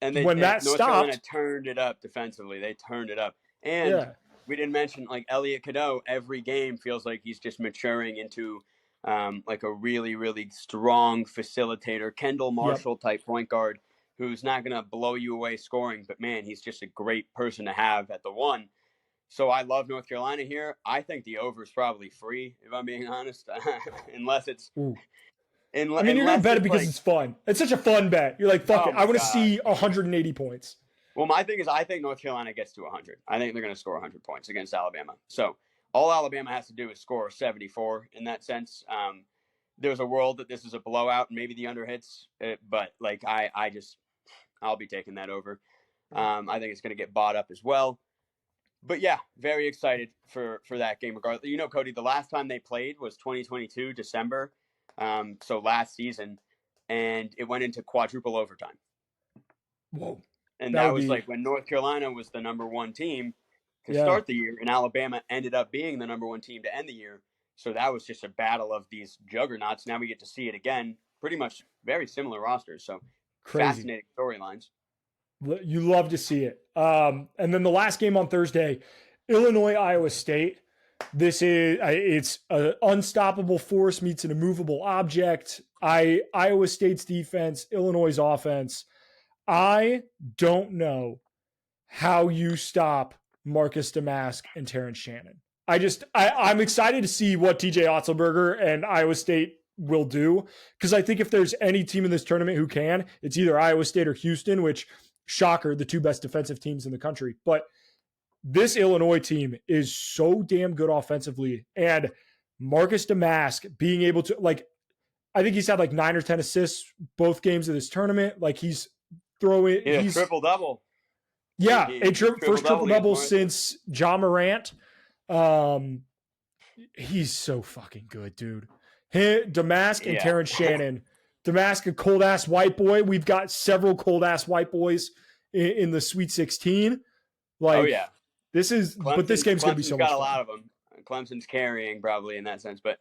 North Carolina turned it up defensively. They turned it up. And we didn't mention like Elliot Cadeau, every game feels like he's just maturing into like a really, really strong facilitator, Kendall Marshall type point guard who's not going to blow you away scoring, but man, he's just a great person to have at the one. So I love North Carolina here. I think the over is probably free, if I'm being honest, unless it's. You're gonna bet it because it's fun. It's such a fun bet. You're like, fuck it. I want to see 180 points. Well, my thing is, I think North Carolina gets to 100. I think they're going to score 100 points against Alabama. So all Alabama has to do is score 74. In that sense, there's a world that this is a blowout, and maybe the under hits. But like, I'll be taking that over. I think it's going to get bought up as well. But yeah, very excited for that game. Regardless, you know, Cody, the last time they played was 2022 December, so last season, and it went into quadruple overtime. Whoa! And that was like when North Carolina was the number one team to start the year, and Alabama ended up being the number one team to end the year. So that was just a battle of these juggernauts. Now we get to see it again. Pretty much very similar rosters. So fascinating storylines. You love to see it. And then the last game on Thursday, Illinois, Iowa State. It's an unstoppable force meets an immovable object. Iowa State's defense, Illinois' offense. I don't know how you stop Marcus Damask and Terrence Shannon. I'm excited to see what TJ Otzelberger and Iowa State will do, because I think if there's any team in this tournament who can, it's either Iowa State or Houston, which, shocker, the two best defensive teams in the country. But this Illinois team is so damn good offensively, and Marcus Damask being able to, like, I think he's had like 9 or 10 assists both games of this tournament. Like he's throwing, he's triple-double. Yeah, first triple-double since Ja Morant. He's so fucking good, dude. Damask and Terrence Shannon. Damask, a cold-ass white boy. We've got several cold-ass white boys in the Sweet 16. Like, this game's going to be so much fun. Clemson's got a lot of them. Clemson's carrying probably in that sense. But,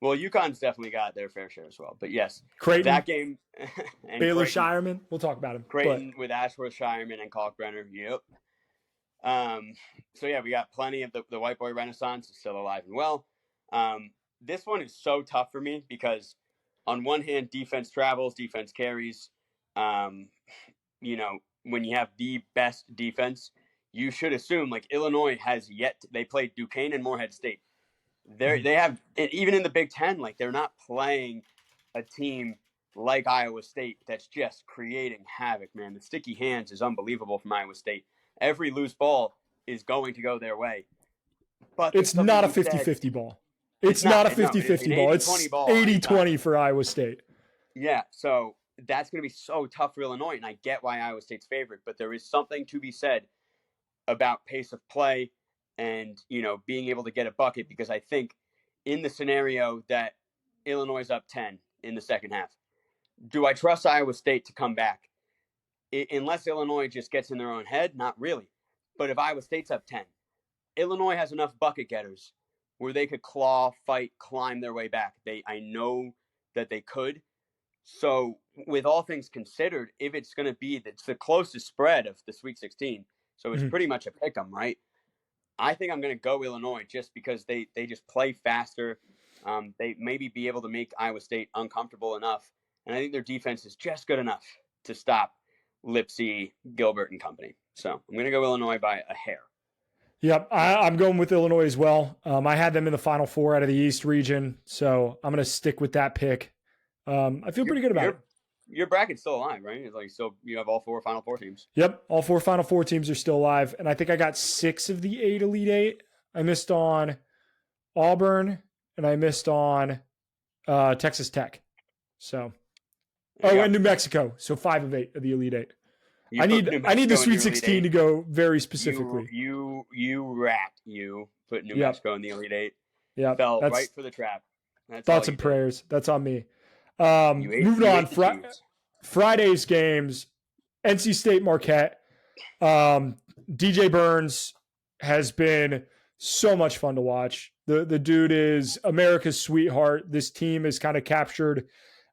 well, UConn's definitely got their fair share as well. But, yes, Creighton, that game. Baylor Shireman. We'll talk about him. Creighton with Ashworth, Shireman, and Kalkbrenner. Yep. So, yeah, we got plenty of the white boy renaissance is still alive and well. This one is so tough for me because, on one hand, defense travels, defense carries. You know, when you have the best defense, you should assume, like, Illinois has they played Duquesne and Morehead State. They have, even in the Big Ten, like, they're not playing a team like Iowa State that's just creating havoc, man. The sticky hands is unbelievable from Iowa State. Every loose ball is going to go their way. But it's not a 50-50 ball. It's not a 50-50 ball. It's 80-20 for Iowa State. Yeah, so that's going to be so tough for Illinois, and I get why Iowa State's favorite, but there is something to be said about pace of play and, you know, being able to get a bucket, because I think in the scenario that Illinois is up 10 in the second half, do I trust Iowa State to come back? Unless Illinois just gets in their own head, not really. But if Iowa State's up 10, Illinois has enough bucket getters where they could claw, fight, climb their way back. I know that they could. So with all things considered, if it's going to be, it's the closest spread of the Sweet 16. So it's pretty much a pick 'em, right? I think I'm going to go Illinois just because they just play faster. They maybe be able to make Iowa State uncomfortable enough. And I think their defense is just good enough to stop Lipsy, Gilbert, and company. So I'm going to go Illinois by a hair. Yep, I'm going with Illinois as well. I had them in the Final Four out of the East region, so I'm going to stick with that pick. I feel pretty good about it. Your bracket's still alive, right? It's like you have all 4 Final Four teams. Yep, all 4 Final Four teams are still alive, and I think I got 6 of the 8 Elite 8. I missed on Auburn, and I missed on Texas Tech. So, There you and go. New Mexico. So 5 of 8 of the Elite Eight. You I put need New I need the Mexico in Sweet your Elite 16 to Eight. go very specifically. You rat. You put New Yep. Mexico in the Elite Eight. Yep. Fell That's right for the trap. That's all thoughts you and did. prayers. That's on me. You Moving on. ate the cheese. Friday's games. NC State Marquette. DJ Burns has been so much fun to watch. The dude is America's sweetheart. This team is kind of captured.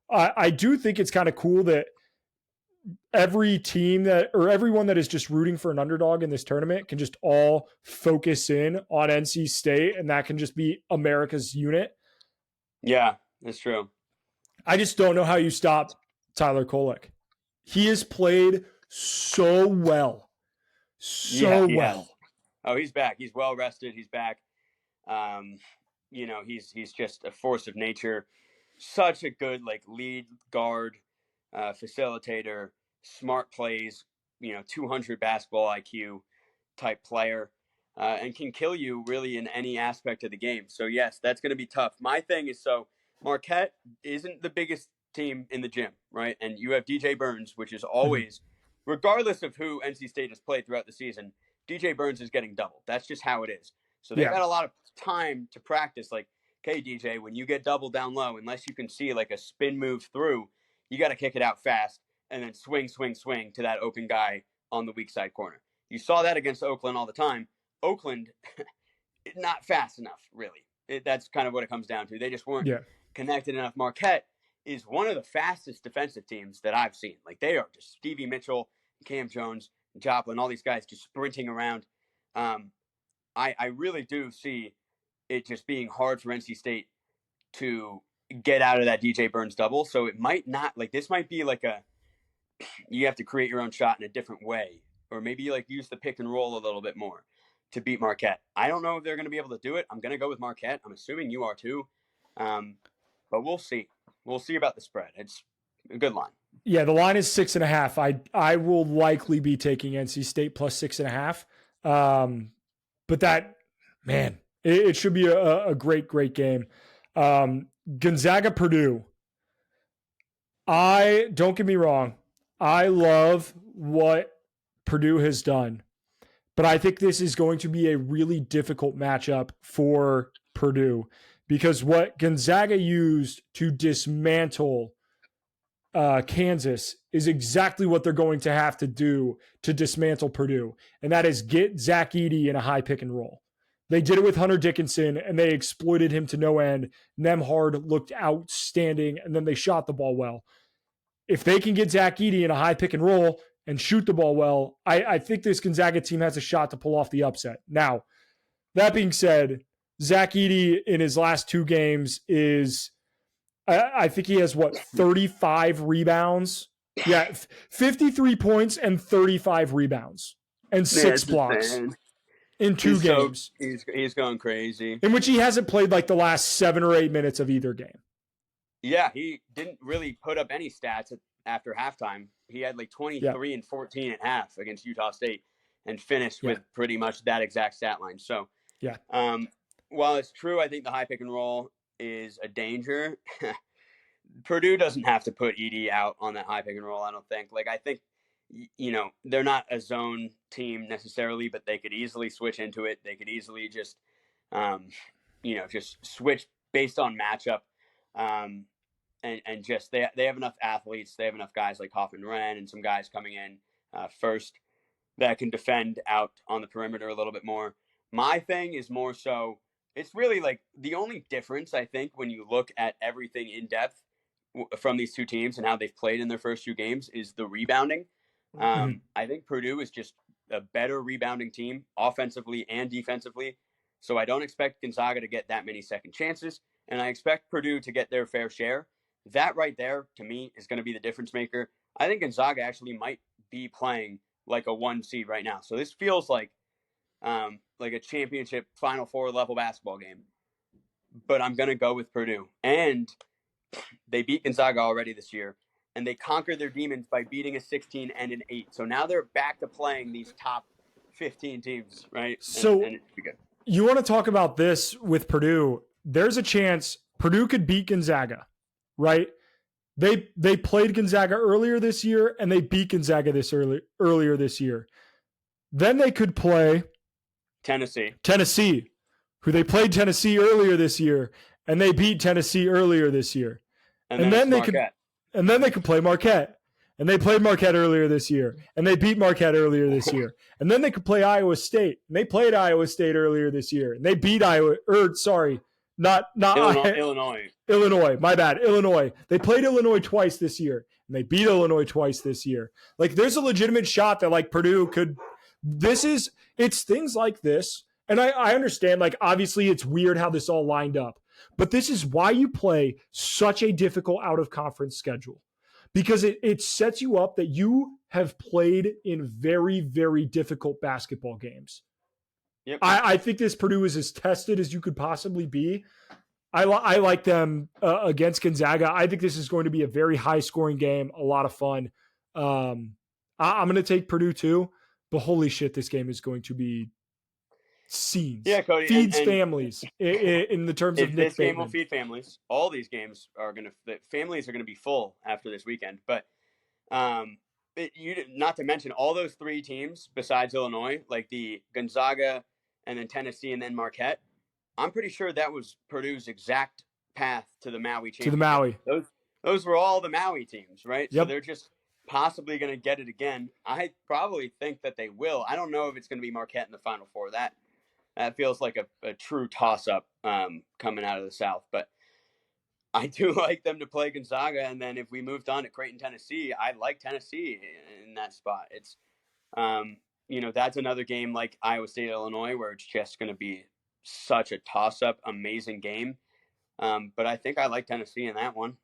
I do think it's kind of cool that every team that, or everyone that is just rooting for an underdog in this tournament, can just all focus in on NC State, and that can just be America's unit. Yeah, that's true. I just don't know how you stop Tyler Kolek. He has played so well. So well. Has. Oh, he's back. He's well rested. He's back. He's just a force of nature. Such a good lead guard, facilitator, smart plays. 200 basketball IQ type player, and can kill you really in any aspect of the game. So yes, that's going to be tough. My thing is, so Marquette isn't the biggest team in the gym, right? And you have DJ Burns, which is always, regardless of who NC State has played throughout the season, DJ Burns is getting doubled. That's just how it is. So they've had a lot of time to practice. Okay, DJ, when you get doubled down low, unless you can see a spin move through, you got to kick it out fast and then swing to that open guy on the weak side corner. You saw that against Oakland all the time. Oakland, not fast enough, really. That's kind of what it comes down to. They just weren't connected enough. Marquette is one of the fastest defensive teams that I've seen. They are just Stevie Mitchell, Cam Jones, Joplin, all these guys just sprinting around. I really do see it just being hard for NC State to get out of that DJ Burns double. So it might not, this might be you have to create your own shot in a different way, or maybe use the pick and roll a little bit more to beat Marquette. I don't know if they're going to be able to do it. I'm going to go with Marquette. I'm assuming you are too. But we'll see. We'll see about the spread. It's a good line. Yeah, the line is 6.5. I will likely be taking NC State plus 6.5. But that, man, it should be a great game. Gonzaga Purdue. Don't get me wrong, I love what Purdue has done, but I think this is going to be a really difficult matchup for Purdue, because what Gonzaga used to dismantle Kansas is exactly what they're going to have to do to dismantle Purdue, and that is get Zach Edey in a high pick and roll. They did it with Hunter Dickinson, and they exploited him to no end. Nemhard looked outstanding, and then they shot the ball well. If they can get Zach Edey in a high pick and roll and shoot the ball well, I think this Gonzaga team has a shot to pull off the upset. Now, that being said, Zach Edey in his last 2 games is, I think he has 35 rebounds? Yeah, 53 points and 35 rebounds and 6 blocks in 2 games. He's going crazy. In which he hasn't played the last 7 or 8 minutes of either game. Yeah, he didn't really put up any stats after halftime. He had 23 and 14 at half against Utah State and finished with pretty much that exact stat line. So, while it's true, I think the high pick and roll is a danger. Purdue doesn't have to put Edey out on that high pick and roll, I don't think. I think, they're not a zone team necessarily, but they could easily switch into it. They could easily just, just switch based on matchup. And just they have enough athletes. They have enough guys like Hoffman Wren and some guys coming in first that can defend out on the perimeter a little bit more. My thing is more so, it's really the only difference, I think, when you look at everything in depth from these two teams and how they've played in their first 2 games is the rebounding. I think Purdue is just a better rebounding team offensively and defensively. So I don't expect Gonzaga to get that many second chances, and I expect Purdue to get their fair share. That right there, to me, is going to be the difference maker. I think Gonzaga actually might be playing like a 1 seed right now. So this feels like a championship Final Four level basketball game. But I'm going to go with Purdue. And they beat Gonzaga already this year, and they conquered their demons by beating a 16 and an 8. So now they're back to playing these top 15 teams, right? So and it should be good. You want to talk about this with Purdue. there's a chance Purdue could beat Gonzaga, right? They played Gonzaga earlier this year and they beat Gonzaga earlier this year. Then they could play Tennessee, who they played Tennessee earlier this year and they beat Tennessee earlier this year. And then they could play Marquette. And they played Marquette earlier this year, and they beat Marquette earlier this year. And then they could play Iowa State, and they played Iowa State earlier this year, and they beat Illinois. My bad, Illinois. They played Illinois twice this year, and they beat Illinois twice this year. Like, there's a legitimate shot that like Purdue could. It's things like this, and I understand. Like, obviously, it's weird how this all lined up, but this is why you play such a difficult out of conference schedule. Because it sets you up that you have played in very, very difficult basketball games. Yep. I think this Purdue is as tested as you could possibly be. I like them against Gonzaga. I think this is going to be a very high-scoring game, a lot of fun. I'm going to take Purdue too, but holy shit, this game is going to be scenes. Yeah, Cody. Feeds families in the terms of Nick this game will feed families. All these games families are going to be full after this weekend. But not to mention all those three teams besides Illinois, like the Gonzaga and then Tennessee and then Marquette. I'm pretty sure that was Purdue's exact path to the Maui championship. To the Maui. Those were all the Maui teams, right? Yep. So they're just possibly going to get it again. I probably think that they will. I don't know if it's going to be Marquette in the Final Four. That feels like a true toss-up coming out of the South. But I do like them to play Gonzaga. And then if we moved on to Creighton, Tennessee, I like Tennessee in that spot. It's, that's another game like Iowa State, Illinois, where it's just going to be such a toss-up, amazing game. But I think I like Tennessee in that one.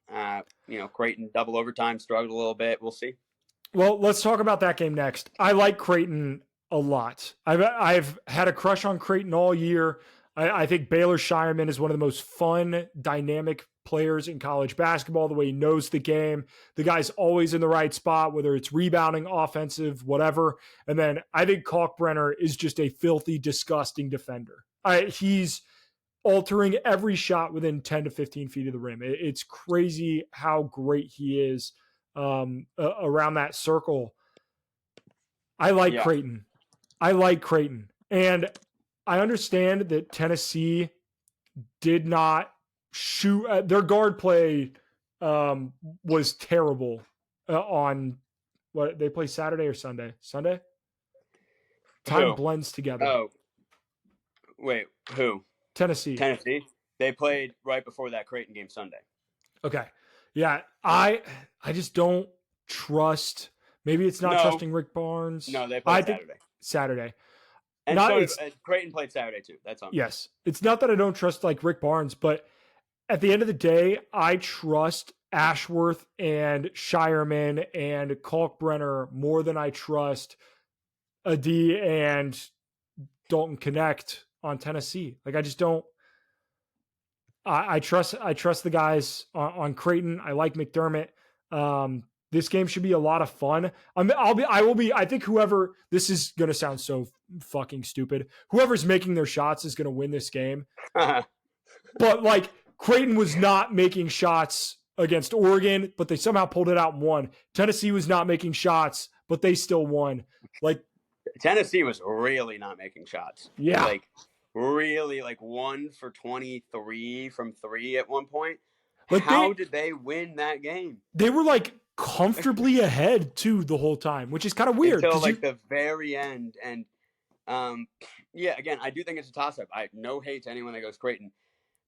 Creighton double overtime struggled a little bit. We'll see. Well, let's talk about that game next. I like Creighton a lot. I've had a crush on Creighton all year. I think Baylor Shireman is one of the most fun, dynamic players in college basketball, the way he knows the game. The guy's always in the right spot, whether it's rebounding, offensive, whatever. And then I think Kalkbrenner is just a filthy, disgusting defender. He's altering every shot within 10 to 15 feet of the rim. It's crazy how great he is around that circle. I like Creighton. And I understand that Tennessee did not shoot. Their guard play was terrible on what they play Saturday or Sunday? Sunday? Time blends together. Oh, wait, who? Tennessee. They played right before that Creighton game Sunday. Okay. Yeah, I just don't trust. Maybe it's not trusting Rick Barnes. No, they played Saturday. And Creighton played Saturday too. That's on. Yes. It's not that I don't trust like Rick Barnes, but at the end of the day, I trust Ashworth and Shireman and Kalkbrenner more than I trust Adi and Dalton Connect on Tennessee. Like, I just don't. I trust the guys on Creighton. I like McDermott. This game should be a lot of fun. I think whoever, this is going to sound so fucking stupid. Whoever's making their shots is going to win this game. But like, Creighton was not making shots against Oregon, but they somehow pulled it out and won. Tennessee was not making shots, but they still won. Like, Tennessee was really not making shots. Yeah. Like, really, like 1 for 23 from 3 at one point. Like, how did they win that game? They were like comfortably ahead too the whole time, which is kind of weird. Until like the very end. And again, I do think it's a toss-up. I have no hate to anyone that goes Creighton.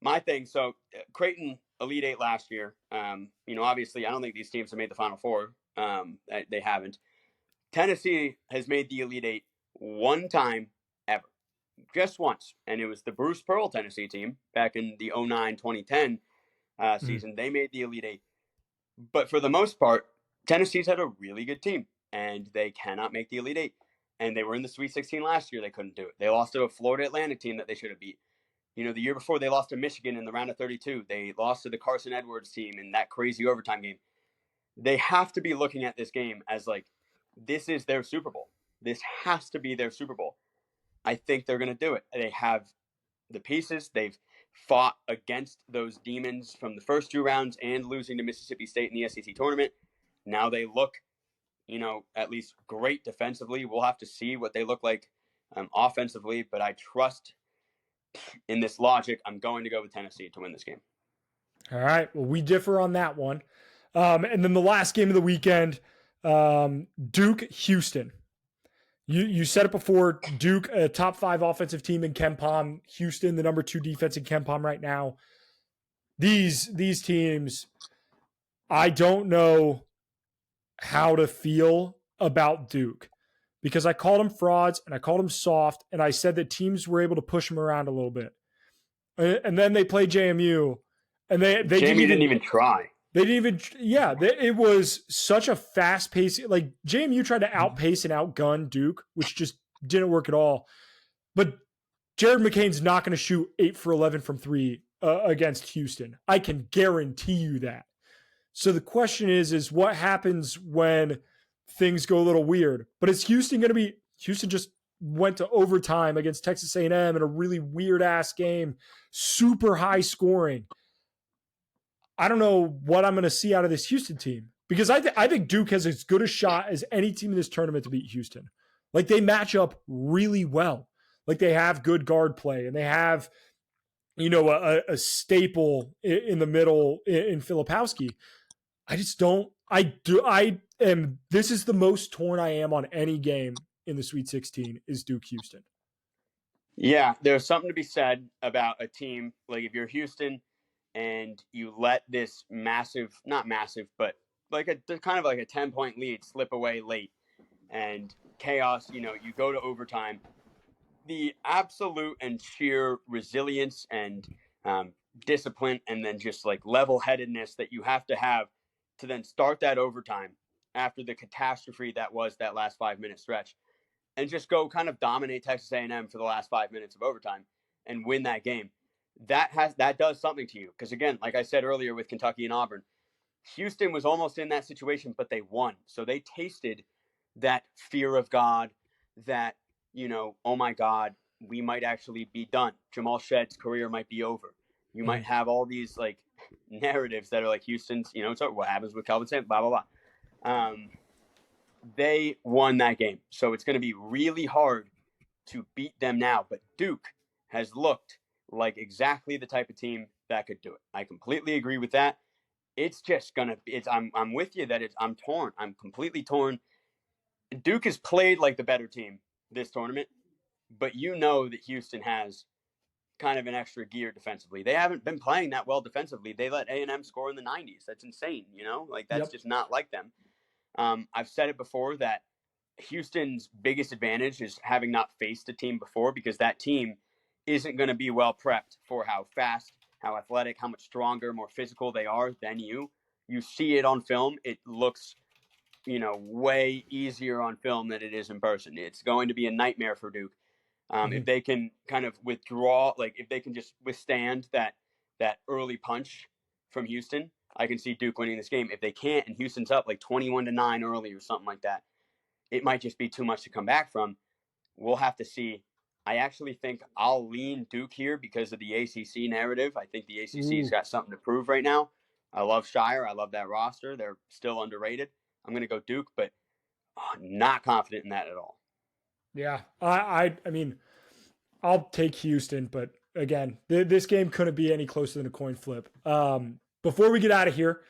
My thing, so Creighton Elite Eight last year. Obviously, I don't think these teams have made the Final Four. They haven't. Tennessee has made the Elite Eight one time ever. Just once. And it was the Bruce Pearl Tennessee team back in the 2009-2010 season. They made the Elite Eight. But for the most part, Tennessee's had a really good team, and they cannot make the Elite Eight. And they were in the Sweet 16 last year. They couldn't do it. They lost to a Florida Atlantic team that they should have beat. The year before, they lost to Michigan in the round of 32. They lost to the Carson Edwards team in that crazy overtime game. They have to be looking at this game as like, this is their Super Bowl. This has to be their Super Bowl. I think they're going to do it. They have the pieces. They've fought against those demons from the first 2 rounds and losing to Mississippi State in the SEC tournament. Now they look, at least great defensively. We'll have to see what they look like offensively, but I trust in this logic. I'm going to go with Tennessee to win this game. All right. Well, we differ on that one. And then the last game of the weekend, Duke, Houston. You said it before, Duke, a top 5 offensive team in KenPom. Houston, the number 2 defense in KenPom right now. These teams, I don't know how to feel about Duke because I called them frauds and I called them soft, and I said that teams were able to push them around a little bit. And then they played JMU, and they didn't even try. They didn't even, it was such a fast pace. Like JMU tried to outpace and outgun Duke, which just didn't work at all. But Jared McCain's not going to shoot 8 for 11 from 3 against Houston. I can guarantee you that. So the question is what happens when things go a little weird? But is Houston going to be, Houston just went to overtime against Texas A&M in a really weird ass game, super high scoring. I don't know what I'm going to see out of this Houston team because I think Duke has as good a shot as any team in this tournament to beat Houston. Like they match up really well. Like they have good guard play and they have, a staple in the middle in Filipowski. This is the most torn I am on any game in the Sweet 16 is Duke Houston. Yeah, there's something to be said about a team. Like if you're Houston and you let this not massive, but like a kind of like a 10-point lead slip away late and chaos, you go to overtime, the absolute and sheer resilience and discipline and then just like level-headedness that you have to then start that overtime after the catastrophe that was that last 5-minute stretch and just go kind of dominate Texas A&M for the last 5 minutes of overtime and win that game. That does something to you. Because again, like I said earlier with Kentucky and Auburn, Houston was almost in that situation, but they won. So they tasted that fear of God, that, oh my God, we might actually be done. Jamal Shedd's career might be over. You might have all these like narratives that are like Houston's, so what happens with Kelvin Sampson, blah, blah, blah. They won that game. So it's going to be really hard to beat them now. But Duke has looked like exactly the type of team that could do it. I completely agree with that. It's just going to, I'm with you that I'm torn. I'm completely torn. Duke has played like the better team this tournament, but that Houston has kind of an extra gear defensively. They haven't been playing that well defensively. They let A&M score in the 90s. That's insane, Like that's just not like them. I've said it before that Houston's biggest advantage is having not faced a team before because that team isn't going to be well prepped for how fast, how athletic, how much stronger, more physical they are than you. You see it on film. It looks, way easier on film than it is in person. It's going to be a nightmare for Duke. If they can kind of withdraw, like if they can just withstand that early punch from Houston, I can see Duke winning this game. If they can't and Houston's up like 21-9 early or something like that, it might just be too much to come back from. We'll have to see. I actually think I'll lean Duke here because of the ACC narrative. I think the ACC's got something to prove right now. I love Shire. I love that roster. They're still underrated. I'm going to go Duke, but not confident in that at all. Yeah, I mean, I'll take Houston, but again, this game couldn't be any closer than a coin flip. Before we get out of here,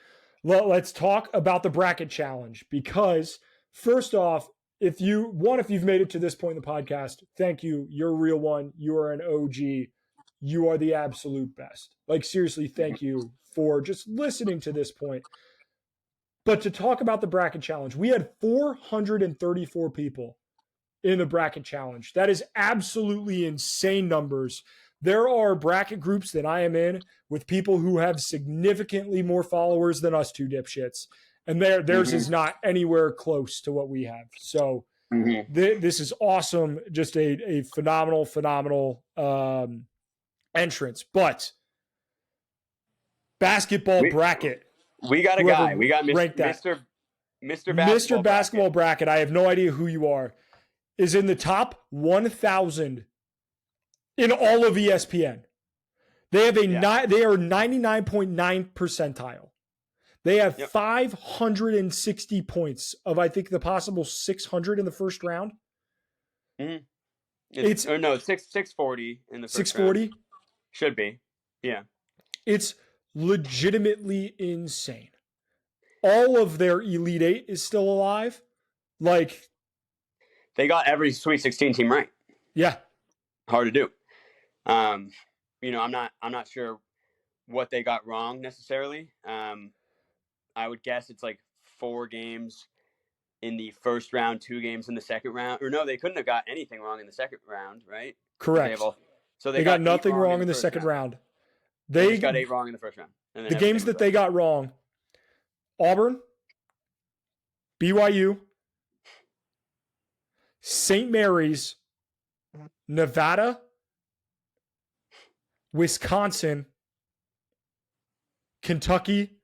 let's talk about the bracket challenge because first off, if you've made it to this point in the podcast, thank you. You're a real one. You are an OG. You are the absolute best. Like seriously, thank you for just listening to this point. But to talk about the bracket challenge, we had 434 people in the bracket challenge. That is absolutely insane numbers. There are bracket groups that I am in with people who have significantly more followers than us two dipshits. And theirs is not anywhere close to what we have. So this is awesome. Just a phenomenal entrance. But basketball bracket. We got a guy. We got Mr. Basketball bracket. I have no idea who you are. Is in the top 1,000 in all of ESPN. They have they are 99.9 percentile. They have 560 points of, I think, the possible 600 in the first round. Mm-hmm. It's 640 in the first 640 round. Should be. Yeah. It's legitimately insane. All of their Elite Eight is still alive. Like, they got every Sweet 16 team right. Yeah. Hard to do. You know, I'm not sure what they got wrong necessarily. I would guess it's like 4 games in the first round, 2 games in the second round. Or no, they couldn't have got anything wrong in the second round, right? Correct. They got nothing wrong in the second round. They just got 8 wrong in the first round. And the games that they got wrong: Auburn, BYU, St. Mary's, Nevada, Wisconsin, Kentucky,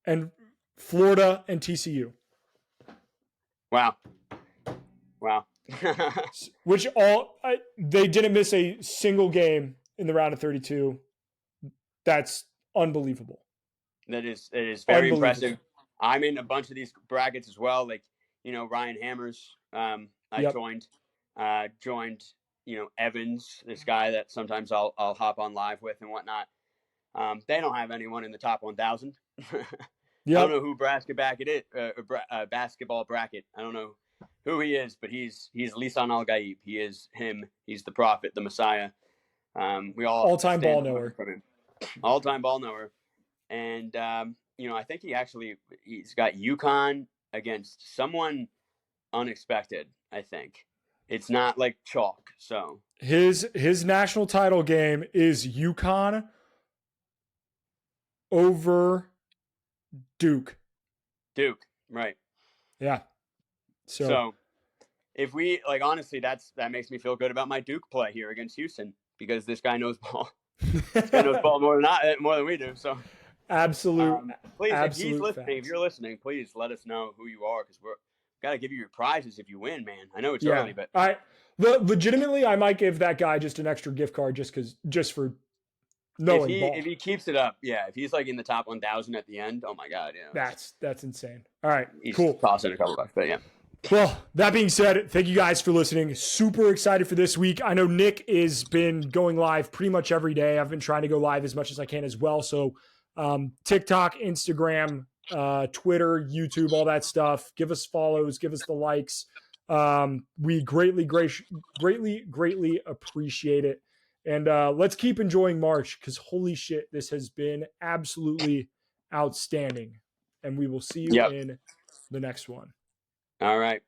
and Florida and TCU. Wow. Which they didn't miss a single game in the round of 32. That's unbelievable. It is very impressive. I'm in a bunch of these brackets as well. Like, you know, Ryan Hammers. I joined, you know, Evans, this guy that sometimes I'll hop on live with and whatnot. They don't have anyone in the top 1,000. I don't know who basketball bracket. I don't know who he is, but he's Lisan Al-Gaib. He is him. He's the prophet, the Messiah. We all-time ball knower. All-time ball knower. And, you know, I think he's got UConn against someone unexpected, I think. It's not like chalk, so. His national title game is UConn over Duke. Duke, right. Yeah. So if we, like, honestly, that makes me feel good about my Duke play here against Houston, because this guy knows ball. This guy knows ball more than we do, so. Please, if you're listening, please let us know who you are, because we've got to give you your prizes if you win, man. I know it's early, but legitimately, I might give that guy just an extra gift card just for knowing ball. If he keeps it up, if he's like in the top 1,000 at the end, oh my god, that's insane. All right, he's cool. Tossing a couple bucks, but yeah. Well, that being said, thank you guys for listening. Super excited for this week. I know Nick has been going live pretty much every day. I've been trying to go live as much as I can as well. So TikTok, Instagram, Twitter, YouTube, all that stuff. Give us follows, give us the likes. We greatly appreciate it. And let's keep enjoying March, because holy shit, this has been absolutely outstanding. And we will see you in the next one. All right.